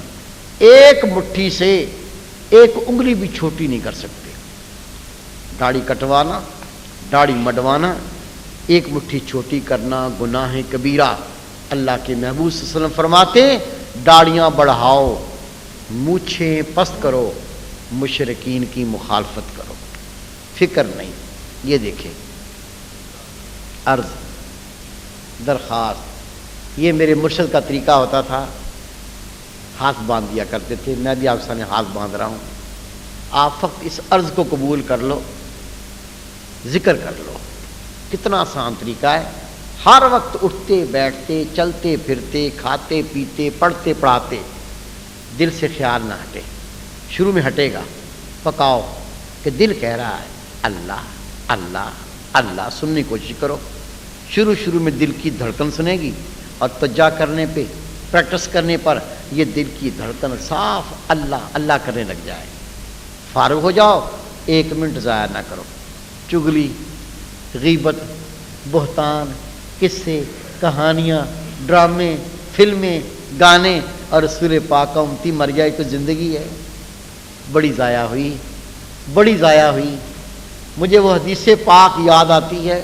1 مٹھی سے 1 انگلی بھی چھوٹی نہیں کر سکتے. داڑھی کٹوانا، داڑھی مڈوانا، 1 مٹھی چھوٹی کرنا گناہ کبیرہ. اللہ کے محبوب صلی اللہ علیہ وسلم فرماتے ہیں داڑیاں بڑھاؤ، مونچھیں پست کرو، مشرکین کی مخالفت کرو. فکر نہیں. یہ دیکھیں عرض، درخواست، یہ میرے مرشد کا طریقہ ہوتا تھا، ہاتھ باندھ دیا کرتے تھے. میں بھی آپ کے سامنے ہاتھ باندھ رہا ہوں. آپ فقط اس عرض کو قبول کر لو، ذکر کر لو. کتنا آسان طریقہ ہے. ہر وقت اٹھتے بیٹھتے، چلتے پھرتے، کھاتے پیتے، پڑھتے پڑھاتے دل سے خیال نہ ہٹے. شروع میں ہٹے گا، پکاؤ کہ دل کہہ رہا ہے اللہ اللہ اللہ. سننے کی کوشش کرو. شروع میں دل کی دھڑکن سنے گی، اور تجا کرنے پہ، پریکٹس کرنے پر یہ دل کی دھڑکن صاف اللہ اللہ کرنے لگ جائے. فارغ ہو جاؤ، 1 منٹ ضائع نہ کرو. چگلی، غیبت، بہتان، قصے، کہانیاں، ڈرامے، فلمیں، گانے، اور رسول پاک کا امتی مر جائے تو زندگی ہے بڑی ضائع ہوئی. بڑی ضائع ہوئی. مجھے وہ حدیث پاک یاد آتی ہے.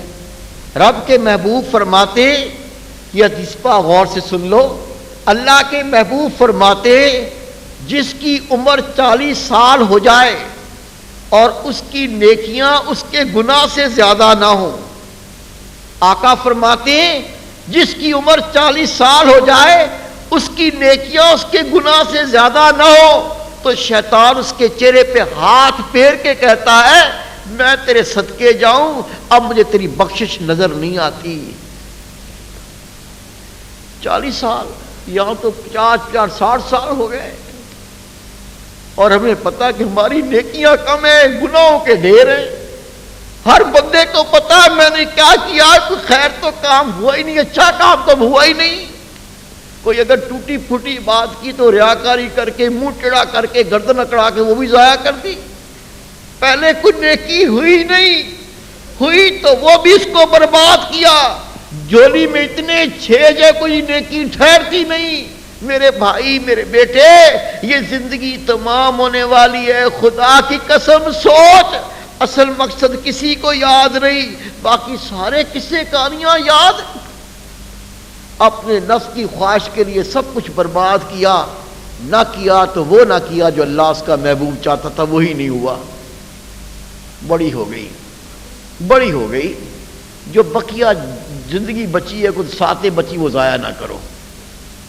رب کے محبوب فرماتے, یہ حدیث پاک غور سے سن لو, اللہ کے محبوب فرماتے جس کی عمر 40 سال ہو جائے اور اس کی نیکیاں اس کے گناہ سے زیادہ نہ ہوں. آقا فرماتے جس کی عمر 40 سال ہو جائے اس کی نیکیاں اس کے گناہ سے زیادہ نہ ہو, تو شیطان اس کے چہرے پہ ہاتھ پھیر کے کہتا ہے میں تیرے صدقے جاؤں, اب مجھے تیری بخشش نظر نہیں آتی. 40 سال, یہاں تو 50-60 سال ہو گئے, اور ہمیں پتا کہ ہماری نیکیاں کم ہیں, گناہوں کے ڈھیر ہیں. ہر بندے کو پتا ہے میں نے کیا کیا, کوئی خیر تو کام ہوا ہی نہیں, اچھا کام تو ہوا ہی نہیں. کوئی اگر ٹوٹی پھوٹی بات کی تو ریاکاری کر کے, منہ ٹیڑھا کر کے, گردن اکڑا کے وہ بھی ضائع کر دی. پہلے کوئی نیکی ہوئی نہیں, ہوئی تو وہ بھی اس کو برباد کیا. جولی میں اتنے چھیج ہے, کوئی نیکی ٹھہرتی نہیں. میرے بھائی, میرے بیٹے, یہ زندگی تمام ہونے والی ہے. خدا کی قسم سوچ, اصل مقصد کسی کو یاد نہیں, باقی سارے قصے کہانیاں یاد. اپنے نفس کی خواہش کے لیے سب کچھ برباد کیا, نہ کیا تو وہ نہ کیا جو اللہ اس کا محبوب چاہتا تھا, وہی نہیں ہوا. بڑی ہو گئی, بڑی ہو گئی. جو بقیہ زندگی بچی ہے, کچھ ساتیں بچی, وہ ضائع نہ کرو,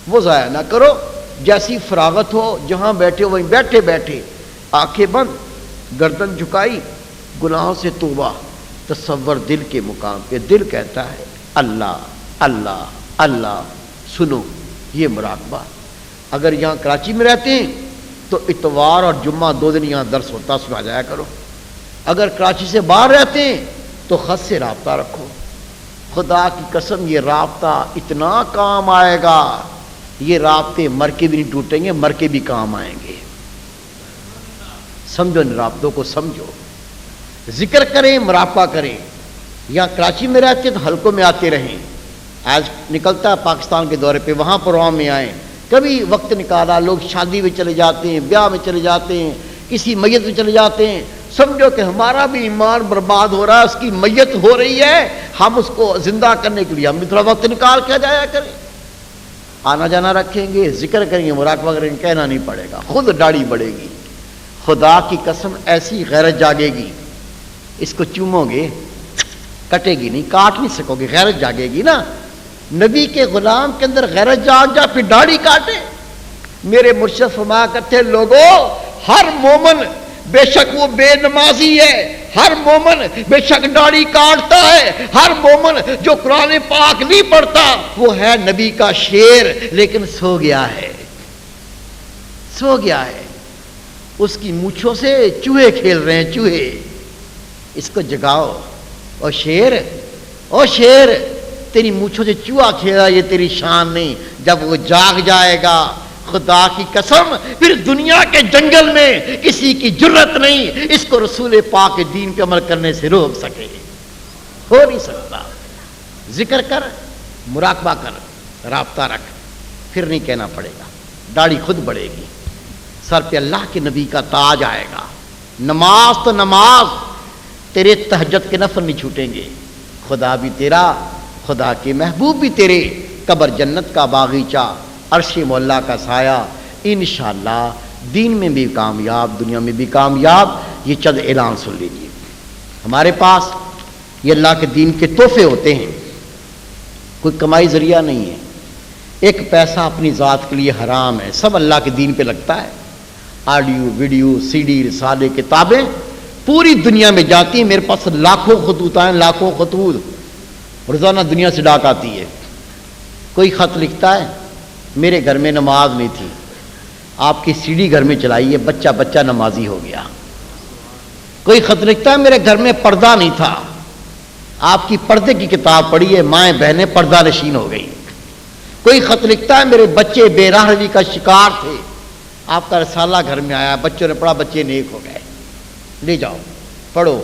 وہ ضائع نہ کرو. جیسی فراغت ہو, جہاں بیٹھے وہیں بیٹھے بیٹھے آنکھیں بند, گردن جھکائی, گناہوں سے توبہ, تصور دل کے مقام پہ. دل کہتا ہے اللہ اللہ اللہ. سنو یہ مراقبہ. اگر یہاں کراچی میں رہتے ہیں تو اتوار اور جمعہ 2 دن یہاں درس ہوتا, سنا جایا کرو. اگر کراچی سے باہر رہتے ہیں تو خط سے رابطہ رکھو. خدا کی قسم یہ رابطہ اتنا کام آئے گا, یہ رابطے مر کے بھی نہیں ٹوٹیں گے, مر کے بھی کام آئیں گے. سمجھو ان رابطوں کو, سمجھو. ذکر کریں, مراقبہ کریں. یہاں کراچی میں رہتے تو حلقوں میں آتے رہیں. آج نکلتا ہے پاکستان کے دورے پہ, وہاں پروگرام میں آئیں. کبھی وقت نکالا, لوگ شادی میں چلے جاتے ہیں, بیاہ میں چلے جاتے ہیں, کسی میت میں چلے جاتے ہیں. سمجھو کہ ہمارا بھی ایمان برباد ہو رہا ہے, اس کی میت ہو رہی ہے. ہم اس کو زندہ کرنے کے لیے ہم بھی تھوڑا وقت نکال کے جایا کریں. آنا جانا رکھیں گے, ذکر کریں گے, مراقبہ کریں گے, کہنا نہیں پڑے گا, خود داڑھی بڑھے گی. خدا کی قسم ایسی غیرت جاگے گی, اس کو چومو گے کٹے گی نہیں, کاٹ نہیں سکو گے, غیرت جاگے گی نا. نبی کے غلام کے اندر غیرت جاگ جا, پھر داڑھی کاٹے. میرے مرشد فرمایا کرتے لوگوں, ہر مومن بے شک وہ بے نمازی ہے, ہر مومن بے شک داڑھی کاٹتا ہے, ہر مومن جو قرآن پاک نہیں پڑھتا وہ ہے نبی کا شیر, لیکن سو گیا ہے, سو گیا ہے. اس کی مونچھوں سے چوہے کھیل رہے ہیں, چوہے. اس کو جگاؤ. او شیر, او شیر, تیری مونچھوں سے چوہا کھیلا, یہ تیری شان نہیں. جب وہ جاگ جائے گا, خدا کی قسم پھر دنیا کے جنگل میں کسی کی جرت نہیں اس کو رسول پاک کے دین پہ عمل کرنے سے روک سکے, ہو نہیں سکتا. ذکر کر, مراقبہ کر, رابطہ رکھ, پھر نہیں کہنا پڑے گا. داڑھی خود بڑھے گی, سر پہ اللہ کے نبی کا تاج آئے گا. نماز تو نماز, تیرے تہجد کے نفل نہیں چھوٹیں گے. خدا بھی تیرا, خدا کے محبوب بھی تیرے. قبر جنت کا باغیچہ, عرش مولا کا سایہ. انشاءاللہ دین میں بھی کامیاب, دنیا میں بھی کامیاب. یہ چند اعلان سن لیجیے. ہمارے پاس یہ اللہ کے دین کے تحفے ہوتے ہیں, کوئی کمائی ذریعہ نہیں ہے. ایک پیسہ اپنی ذات کے لیے حرام ہے, سب اللہ کے دین پہ لگتا ہے. آڈیو, ویڈیو, سی ڈی, رسالے, کتابیں پوری دنیا میں جاتی ہیں. میرے پاس لاکھوں خطوط آئے, لاکھوں خطوط. روزانہ دنیا سے ڈاک آتی ہے. کوئی خط لکھتا ہے میرے گھر میں نماز نہیں تھی, آپ کی سی ڈی گھر میں چلائیے, بچہ بچہ نمازی ہو گیا. کوئی خط لکھتا ہے میرے گھر میں پردہ نہیں تھا, آپ کی پردے کی کتاب پڑھی ہے, مائیں بہنیں پردہ نشین ہو گئی. کوئی خط لکھتا ہے میرے بچے بے راہی کا شکار تھے, آپ کا رسالہ گھر میں آیا, بچوں نے پڑھا, بچے نیک ہو گئے. لے جاؤ, پڑھو,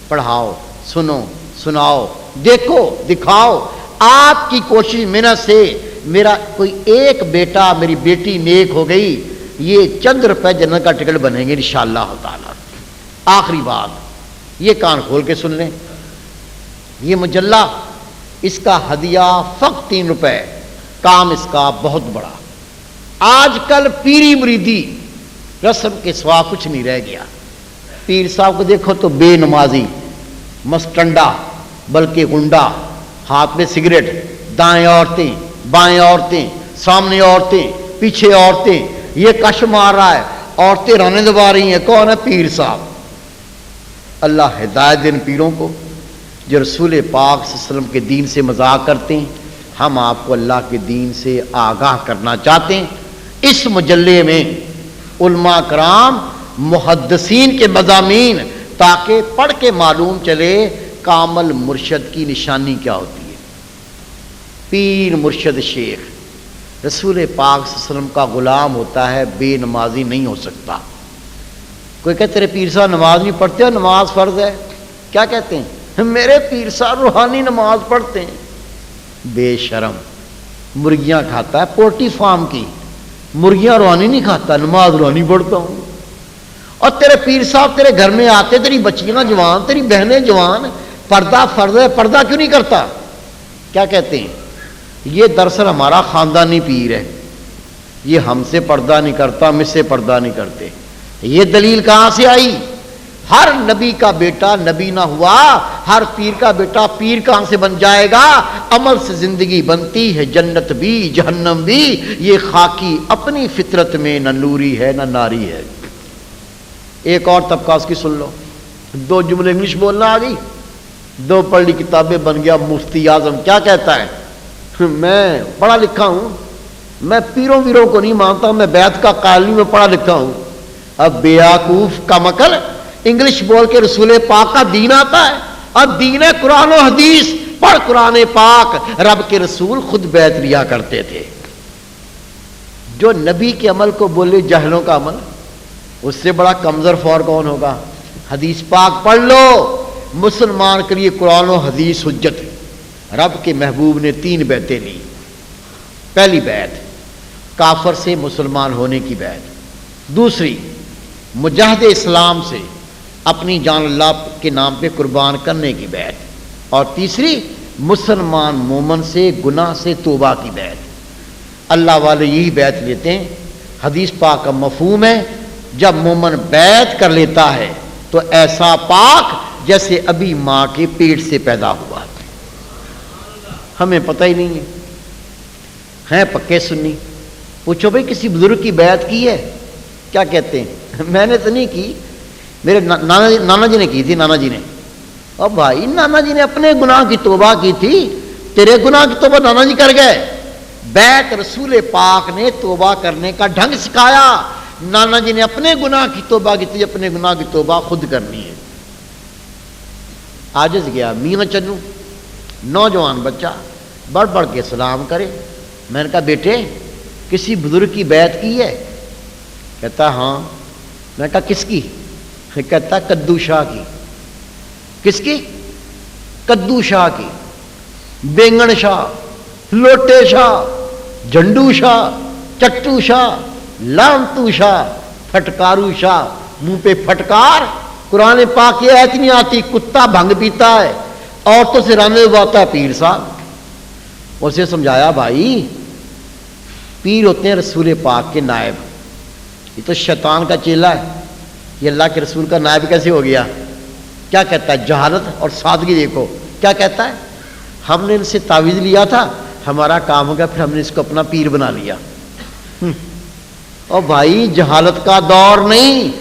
پڑھاؤ, سنو, سناؤ, دیکھو, دکھاؤ. آپ کی کوشش محنت سے میرا کوئی ایک بیٹا, میری بیٹی نیک ہو گئی, یہ چند روپے جنت کا ٹکٹ بنیں گے انشاءاللہ تعالی. آخری بات یہ کان کھول کے سن لیں، یہ مجلہ اس کا ہدیہ فقط 3 روپے، کام اس کا بہت بڑا۔ آج کل پیری مریدی رسم کے سوا کچھ نہیں رہ گیا۔ پیر صاحب کو دیکھو تو بے نمازی، مستنڈا بلکہ گنڈا، ہاتھ میں سگریٹ، دائیں عورتیں بائیں عورتیں، سامنے عورتیں پیچھے عورتیں، یہ کش مار رہا ہے، عورتیں رانے دبا رہی ہیں۔ کون ہے؟ پیر صاحب۔ اللہ ہدایت دین پیروں کو جو رسول پاک صلی اللہ علیہ وسلم کے دین سے مذاق کرتے ہیں۔ ہم آپ کو اللہ کے دین سے آگاہ کرنا چاہتے ہیں۔ اس مجلے میں علماء کرام محدثین کے مضامین، تاکہ پڑھ کے معلوم چلے کامل مرشد کی نشانی کیا ہوتی ہے۔ پیر مرشد شیخ رسول پاک صلی اللہ علیہ وسلم کا غلام ہوتا ہے، بے نمازی نہیں ہو سکتا۔ کوئی کہتے تیرے پیر صاحب نماز نہیں پڑھتے، نماز فرض ہے۔ کیا کہتے ہیں؟ میرے پیر صاحب روحانی نماز پڑھتے ہیں۔ بے شرم، مرغیاں کھاتا ہے، پولٹری فارم کی مرغیاں روحانی نہیں کھاتا، نماز روحانی پڑھتا ہوں۔ اور تیرے پیر صاحب تیرے گھر میں آتے، تیری بچیاں جوان، تیری بہنیں جوان، پردہ فرض ہے، پردہ کیوں نہیں کرتا؟ کیا کہتے ہیں؟ یہ دراصل ہمارا خاندانی پیر ہے، یہ ہم سے پردہ نہیں کرتا، ہم اس سے پردہ نہیں کرتے۔ یہ دلیل کہاں سے آئی؟ ہر نبی کا بیٹا نبی نہ ہوا، ہر پیر کا بیٹا پیر کہاں سے بن جائے گا؟ عمل سے زندگی بنتی ہے، جنت بھی جہنم بھی۔ یہ خاکی اپنی فطرت میں نہ نوری ہے نہ ناری ہے۔ ایک اور طبقہ اس کی سن لو، 2 جملے انگلش بولنا آ گئی، 2 پڑھ لی کتابیں، بن گیا مفتی اعظم۔ کیا کہتا ہے؟ میں پڑھا لکھا ہوں، میں پیروں ویروں کو نہیں مانتا، میں بیعت کا قائل نہیں، میں پڑھا لکھا ہوں۔ اب بیاقوف کا مکل انگلش بول کے رسول پاک کا دین آتا ہے، اب دین ہے قرآن و حدیث۔ پڑھ قرآن پاک، رب کے رسول خود بیعت لیا کرتے تھے۔ جو نبی کے عمل کو بولے جاہلوں کا عمل، اس سے بڑا کمزور فور کون ہوگا؟ حدیث پاک پڑھ لو، مسلمان کے لیے قرآن و حدیث حجت۔ رب کے محبوب نے 3 بیعتیں لی۔ پہلی بیعت کافر سے مسلمان ہونے کی بیعت، دوسری مجاہد اسلام سے اپنی جان اللہ کے نام پہ قربان کرنے کی بیعت، اور تیسری مسلمان مومن سے گناہ سے توبہ کی بیعت۔ اللہ والے یہی بیعت لیتے ہیں۔ حدیث پاک کا مفہوم ہے جب مومن بیعت کر لیتا ہے تو ایسا پاک جیسے ابھی ماں کے پیٹ سے پیدا ہوا۔ ہمیں پتہ ہی نہیں ہے، ہیں پکے سنی۔ پوچھو بھئی کسی بزرگ کی بیعت کی ہے؟ کیا کہتے ہیں؟ میں نے تو نہیں کی، میرے نانا جی نے کی تھی، نانا جی نے۔ اور بھائی نانا جی نے اپنے گناہ کی توبہ کی تھی، تیرے گناہ کی توبہ نانا جی کر گئے۔ بیعت رسول پاک نے توبہ کرنے کا ڈھنگ سکھایا، نانا جی نے اپنے گناہ کی توبہ کی تھی، اپنے گناہ کی توبہ خود کرنی ہے۔ عاجز گیا میاں چنو، نوجوان بچہ بڑھ بڑھ کے سلام کرے۔ میں نے کہا بیٹے کسی بزرگ کی بیعت کی ہے؟ کہتا ہاں۔ میں نے کہا کس کی؟ کہتا کدو شاہ کی۔ کس کی؟ کدو شاہ کی، بینگن شاہ، لوٹے شاہ، جھنڈو شاہ، چٹو شاہ، لامتو شاہ، پھٹکارو شاہ، منہ پہ پھٹکار۔ قرآن پاک یہ ایت نہیں آتی کتا بھنگ پیتا ہے، عورتوں سے رانے دباتا ہے پیر صاحب۔ اسے سمجھایا بھائی پیر ہوتے ہیں رسول پاک کے نائب، یہ تو شیطان کا چیلا ہے، یہ اللہ کے رسول کا نائب کیسے ہو گیا؟ کیا کہتا ہے؟ جہالت اور سادگی دیکھو کیا کہتا ہے، ہم نے ان سے تعویذ لیا تھا، ہمارا کام ہو گیا، پھر ہم نے اس کو اپنا پیر بنا لیا۔ اور بھائی جہالت کا دور نہیں،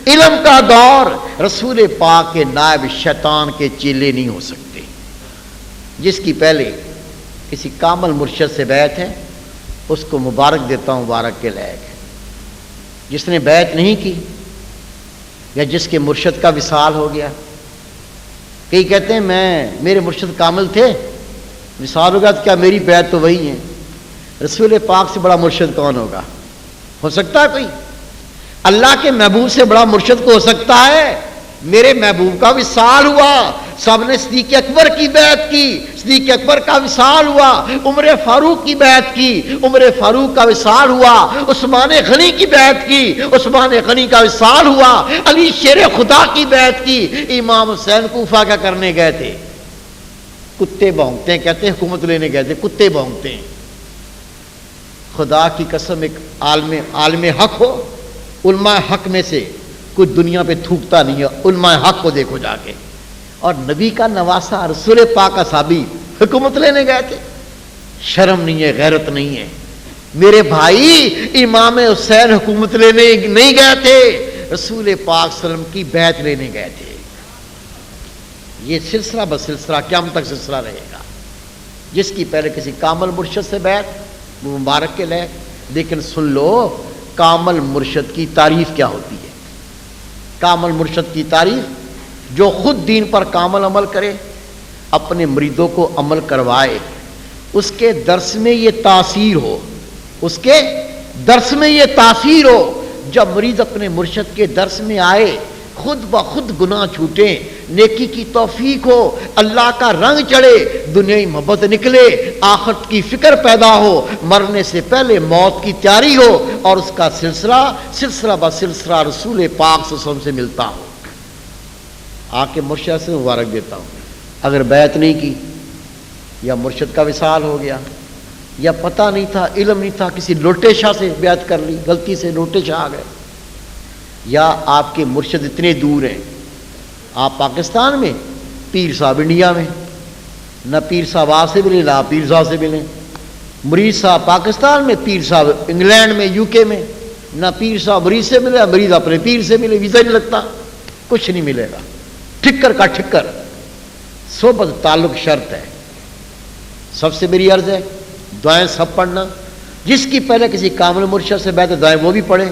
علم کا دور۔ رسول پاک کے نائب شیطان کے چیلے نہیں ہو سکتے۔ جس کی پہلے کسی کامل مرشد سے بیعت ہے اس کو مبارک دیتا ہوں، مبارک کے لائق ہے۔ جس نے بیعت نہیں کی یا جس کے مرشد کا وصال ہو گیا، کئی کہتے ہیں میرے مرشد کامل تھے، وصال ہوگا تو کیا میری بیعت تو وہی ہے۔ رسول پاک سے بڑا مرشد کون ہوگا؟ ہو سکتا ہے کوئی؟ اللہ کے محبوب سے بڑا مرشد کو ہو سکتا ہے؟ میرے محبوب کا وصال ہوا، سب نے صدیق اکبر کی بیعت کی، صدیق اکبر کا وصال ہوا، عمر فاروق کی بیعت کی، عمر فاروق کا وصال ہوا، عثمان غنی کی بیعت کی، عثمان غنی کا وصال ہوا، علی شیر خدا کی بیعت کی۔ امام حسین کوفہ کیا کرنے گئے تھے؟ کتے بھونکتے ہیں، کہتے ہیں حکومت لینے گئے تھے، کتے بھونکتے ہیں۔ خدا کی قسم، ایک عالم حق ہو، علماء حق میں سے کوئی دنیا پہ تھوکتا نہیں ہے، علماء حق کو دیکھو جا کے۔ اور نبی کا نواسا رسول پاک کا صحابی حکومت لینے گئے تھے، شرم نہیں ہے، غیرت نہیں ہے۔ میرے بھائی، امام حسین حکومت لینے نہیں گئے تھے، رسول پاک صلی اللہ علیہ وسلم کی بیعت لینے گئے تھے۔ یہ سلسلہ بسلسلہ قیامت تک سلسلہ رہے گا۔ جس کی پہلے کسی کامل مرشد سے بیعت، وہ مبارک کے لئے۔ لیکن سن لو، کامل مرشد کی تعریف کیا ہوتی ہے؟ کامل مرشد کی تعریف، جو خود دین پر کامل عمل کرے، اپنے مریدوں کو عمل کروائے، اس کے درس میں یہ تاثیر ہو، اس کے درس میں یہ تاثیر ہو۔ جب مرید اپنے مرشد کے درس میں آئے، خود بخود گناہ چھوٹیں، نیکی کی توفیق ہو، اللہ کا رنگ چڑھے، دنیائی محبت نکلے، آخرت کی فکر پیدا ہو، مرنے سے پہلے موت کی تیاری ہو، اور اس کا سلسلہ بسلسلہ رسول پاک صلی اللہ علیہ وسلم سے ملتا ہو۔ آ کے مرشد سے مبارک دیتا ہوں۔ اگر بیعت نہیں کی، یا مرشد کا وصال ہو گیا، یا پتہ نہیں تھا، علم نہیں تھا، کسی لوٹے شاہ سے بیعت کر لی، غلطی سے لوٹے شاہ آ گئے، یا آپ کے مرشد اتنے دور ہیں، آپ پاکستان میں، پیر صاحب انڈیا میں، نہ پیر صاحب آپ سے ملے، نہ پیر صاحب سے ملیں، مرید صاحب پاکستان میں، پیر صاحب انگلینڈ میں، یو کے میں، نہ پیر صاحب مرید سے ملے، مرید اپنے پیر سے ملے، ویزا نہیں لگتا، کچھ نہیں ملے گا، ٹھکر کا ٹھکر۔ صحبت تعلق شرط ہے۔ سب سے میری عرض ہے، دعائیں سب پڑھنا، جس کی پہلے کسی کامل مرشد سے بیعت دعائیں وہ بھی پڑھیں،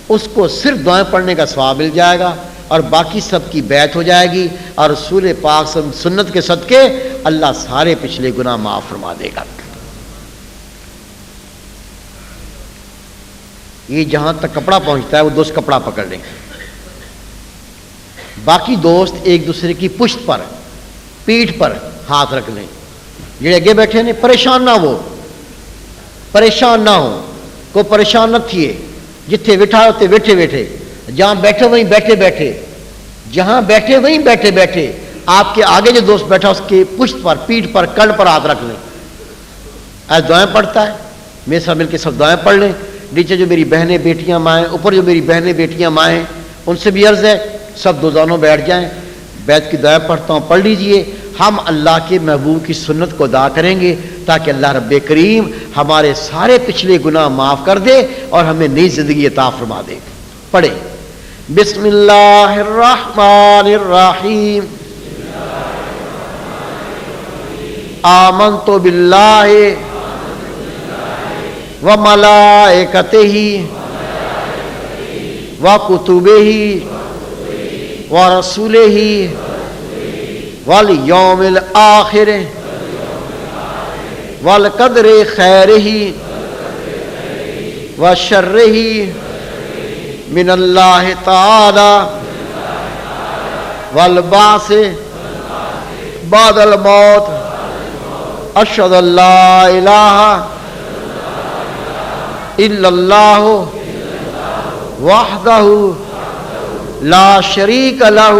اس کو صرف دعائیں پڑھنے کا ثواب مل جائے گا، اور باقی سب کی بیعت ہو جائے گی، اور رسول پاک صلی اللہ علیہ وسلم سنت کے صدقے اللہ سارے پچھلے گناہ معاف فرما دے گا۔ یہ جہاں تک کپڑا پہنچتا ہے، وہ دوست کپڑا پکڑ لیں، باقی دوست ایک دوسرے کی پشت پر، پیٹھ پر ہاتھ رکھ لیں۔ جڑے اگے بیٹھے نے پریشان نہ ہو، پریشان نہ ہو، کوئی پریشان نہ تھیے، جتھے بٹھا ہوتے بیٹھے بیٹھے، جہاں بیٹھے وہیں بیٹھے بیٹھے، جہاں بیٹھے وہیں بیٹھے بیٹھے، آپ کے آگے جو دوست بیٹھا اس کے پشت پر، پیٹھ پر، کل پر ہاتھ رکھ لیں۔ ایسے دعائیں پڑھتا ہے، میرے ساتھ مل کے سب دعائیں پڑھ لیں۔ نیچے جو میری بہنیں بیٹیاں مائیں، اوپر جو میری بہنیں بیٹیاں مائیں، ان سے بھی عرض ہے سب دوزانوں بیٹھ جائیں، بیت کی دعائیں پڑھتا ہوں، پڑھ لیجئے۔ ہم اللہ کے محبوب کی سنت کو ادا کریں گے تاکہ اللہ رب کریم ہمارے سارے پچھلے گناہ معاف کر دے اور ہمیں نئی زندگی عطا فرما دے۔ پڑھیں، بسم اللہ الرحمن الرحیم، آمنت باللہ وملائکتہ وکتبہ ورسلہ والیوم الآخر والقدر خیرہ وشرہ من اللہ تعالی والبعث بعد الموت، اشہد ان لا الہ الا اللہ وحدہ لا شریک لہ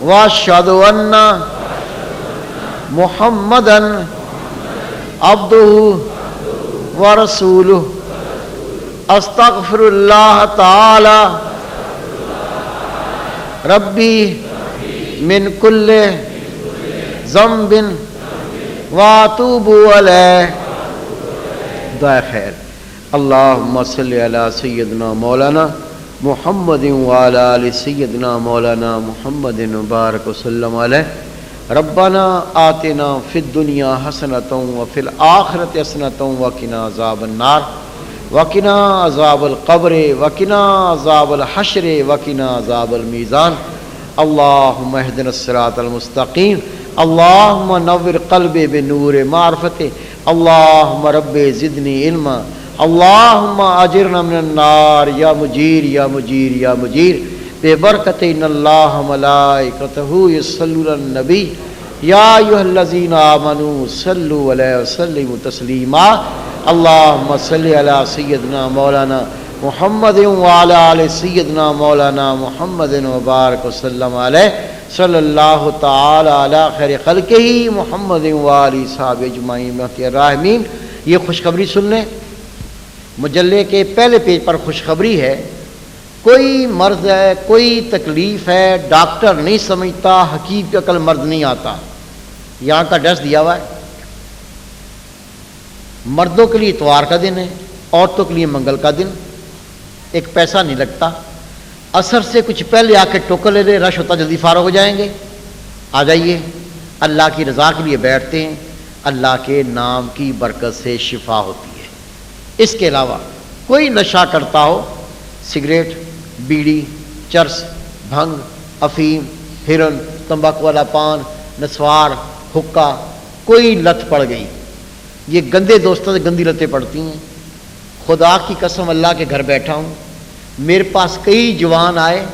واشہد ان محمدًا عبدہ ورسولہ، استغفر اللہ تعالی ربی من کل ذنب واتوب علیہ۔ دعا خیر۔ اللہم صلی علی سیدنا مولانا محمد وعلی آل سیدنا مولانا محمد مبارک وسلم علیہ۔ ربنا آتنا فی الدنیا حسنۃ وفی الآخرۃ حسنۃ وقنا عذاب النار وقنا عذاب القبر وقنا عذاب الحشر وقنا عذاب المیزان۔ اللہم اہدنا الصراط المستقیم، اللہم نور قلبی بنور معرفت، اللہم رب زدنی علما، اللہم اجرنا من النار یا مجیر یا مجیر یا مجیر۔ ببرکت ان اللہ ملائکتہ یصلون علی النبی یا ایھا الذین آمنوا صلوا علیہ وسلموا تسلیما اللہم صل علی سیدنا مولانا محمد وعلی آل سیدنا مولانا محمد وبارک وسلم علیہ صلی اللہ تعالی علی خیر خلقہ محمد وآلہ صحابہ اجمعین الراحمین۔ یہ خوشخبری سن لیں، مجلے کے پہلے پیج پر خوشخبری ہے۔ کوئی مرض ہے، کوئی تکلیف ہے، ڈاکٹر نہیں سمجھتا، حکیم کی عقل مرض نہیں آتا، یہاں کا ایڈریس دیا ہوا ہے۔ مردوں کے لیے اتوار کا دن ہے، عورتوں کے لیے منگل کا دن، ایک پیسہ نہیں لگتا۔ عصر سے کچھ پہلے آ کے ٹوکن لے لے، رش ہوتا جلدی فارغ ہو جائیں گے۔ آ جائیے، اللہ کی رضا کے لیے بیٹھتے ہیں، اللہ کے نام کی برکت سے شفا ہوتی ہے۔ اس کے علاوہ کوئی نشہ کرتا ہو، سگریٹ، بیڑی، چرس، بھنگ، افیم، ہرن، تمباکو والا پان، نسوار، حکا، کوئی لت پڑ گئی، یہ گندے دوستوں سے گندی لتیں پڑتی ہیں۔ خدا کی قسم اللہ کے گھر بیٹھا ہوں، میرے پاس کئی جوان آئے،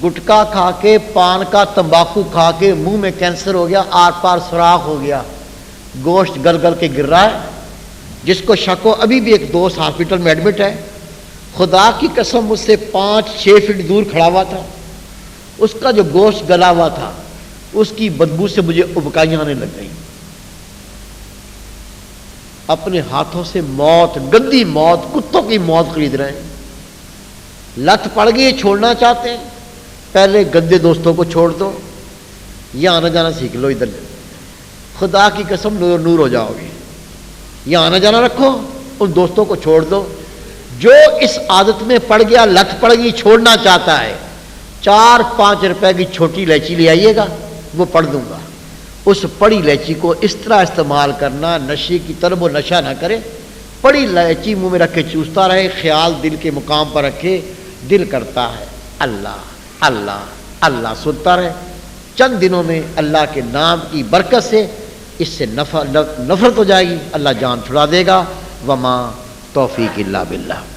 گٹکا کھا کے، پان کا تمباکو کھا کے منہ میں کینسر ہو گیا، آر پار سوراخ ہو گیا، گوشت گل گل کے گر رہا ہے۔ جس کو شک ہو، ابھی بھی ایک دوست ہاسپٹل میں ایڈمٹ ہے، خدا کی قسم مجھ سے 5-6 فٹ دور کھڑا ہوا تھا، اس کا جو گوشت گلا ہوا تھا اس کی بدبو سے مجھے ابکائیاں آنے لگ گئیں۔ اپنے ہاتھوں سے موت، گندی موت، کتوں کی موت خرید رہے ہیں۔ لت پڑ گئی، چھوڑنا چاہتے ہیں، پہلے گندے دوستوں کو چھوڑ دو، یہ آنا جانا سیکھ لو ادھر، خدا کی قسم نور نور ہو جاؤ گے۔ یہ آنا جانا رکھو، ان دوستوں کو چھوڑ دو۔ جو اس عادت میں پڑ گیا، لت پڑ گئی، چھوڑنا چاہتا ہے، 4-5 روپے کی چھوٹی الائچی لے آئیے گا، وہ پڑھ دوں گا۔ اس پڑی الائچی کو اس طرح استعمال کرنا، نشے کی طرف وہ نشہ نہ کرے، پڑی الائچی منہ میں رکھ کے چوستا رہے، خیال دل کے مقام پر رکھے، دل کرتا ہے اللہ اللہ اللہ، سنتا رہے۔ چند دنوں میں اللہ کے نام کی برکت سے اس سے نفرت ہو جائے گی، اللہ جان چھڑا دے گا۔ وما توفیق الا باللہ۔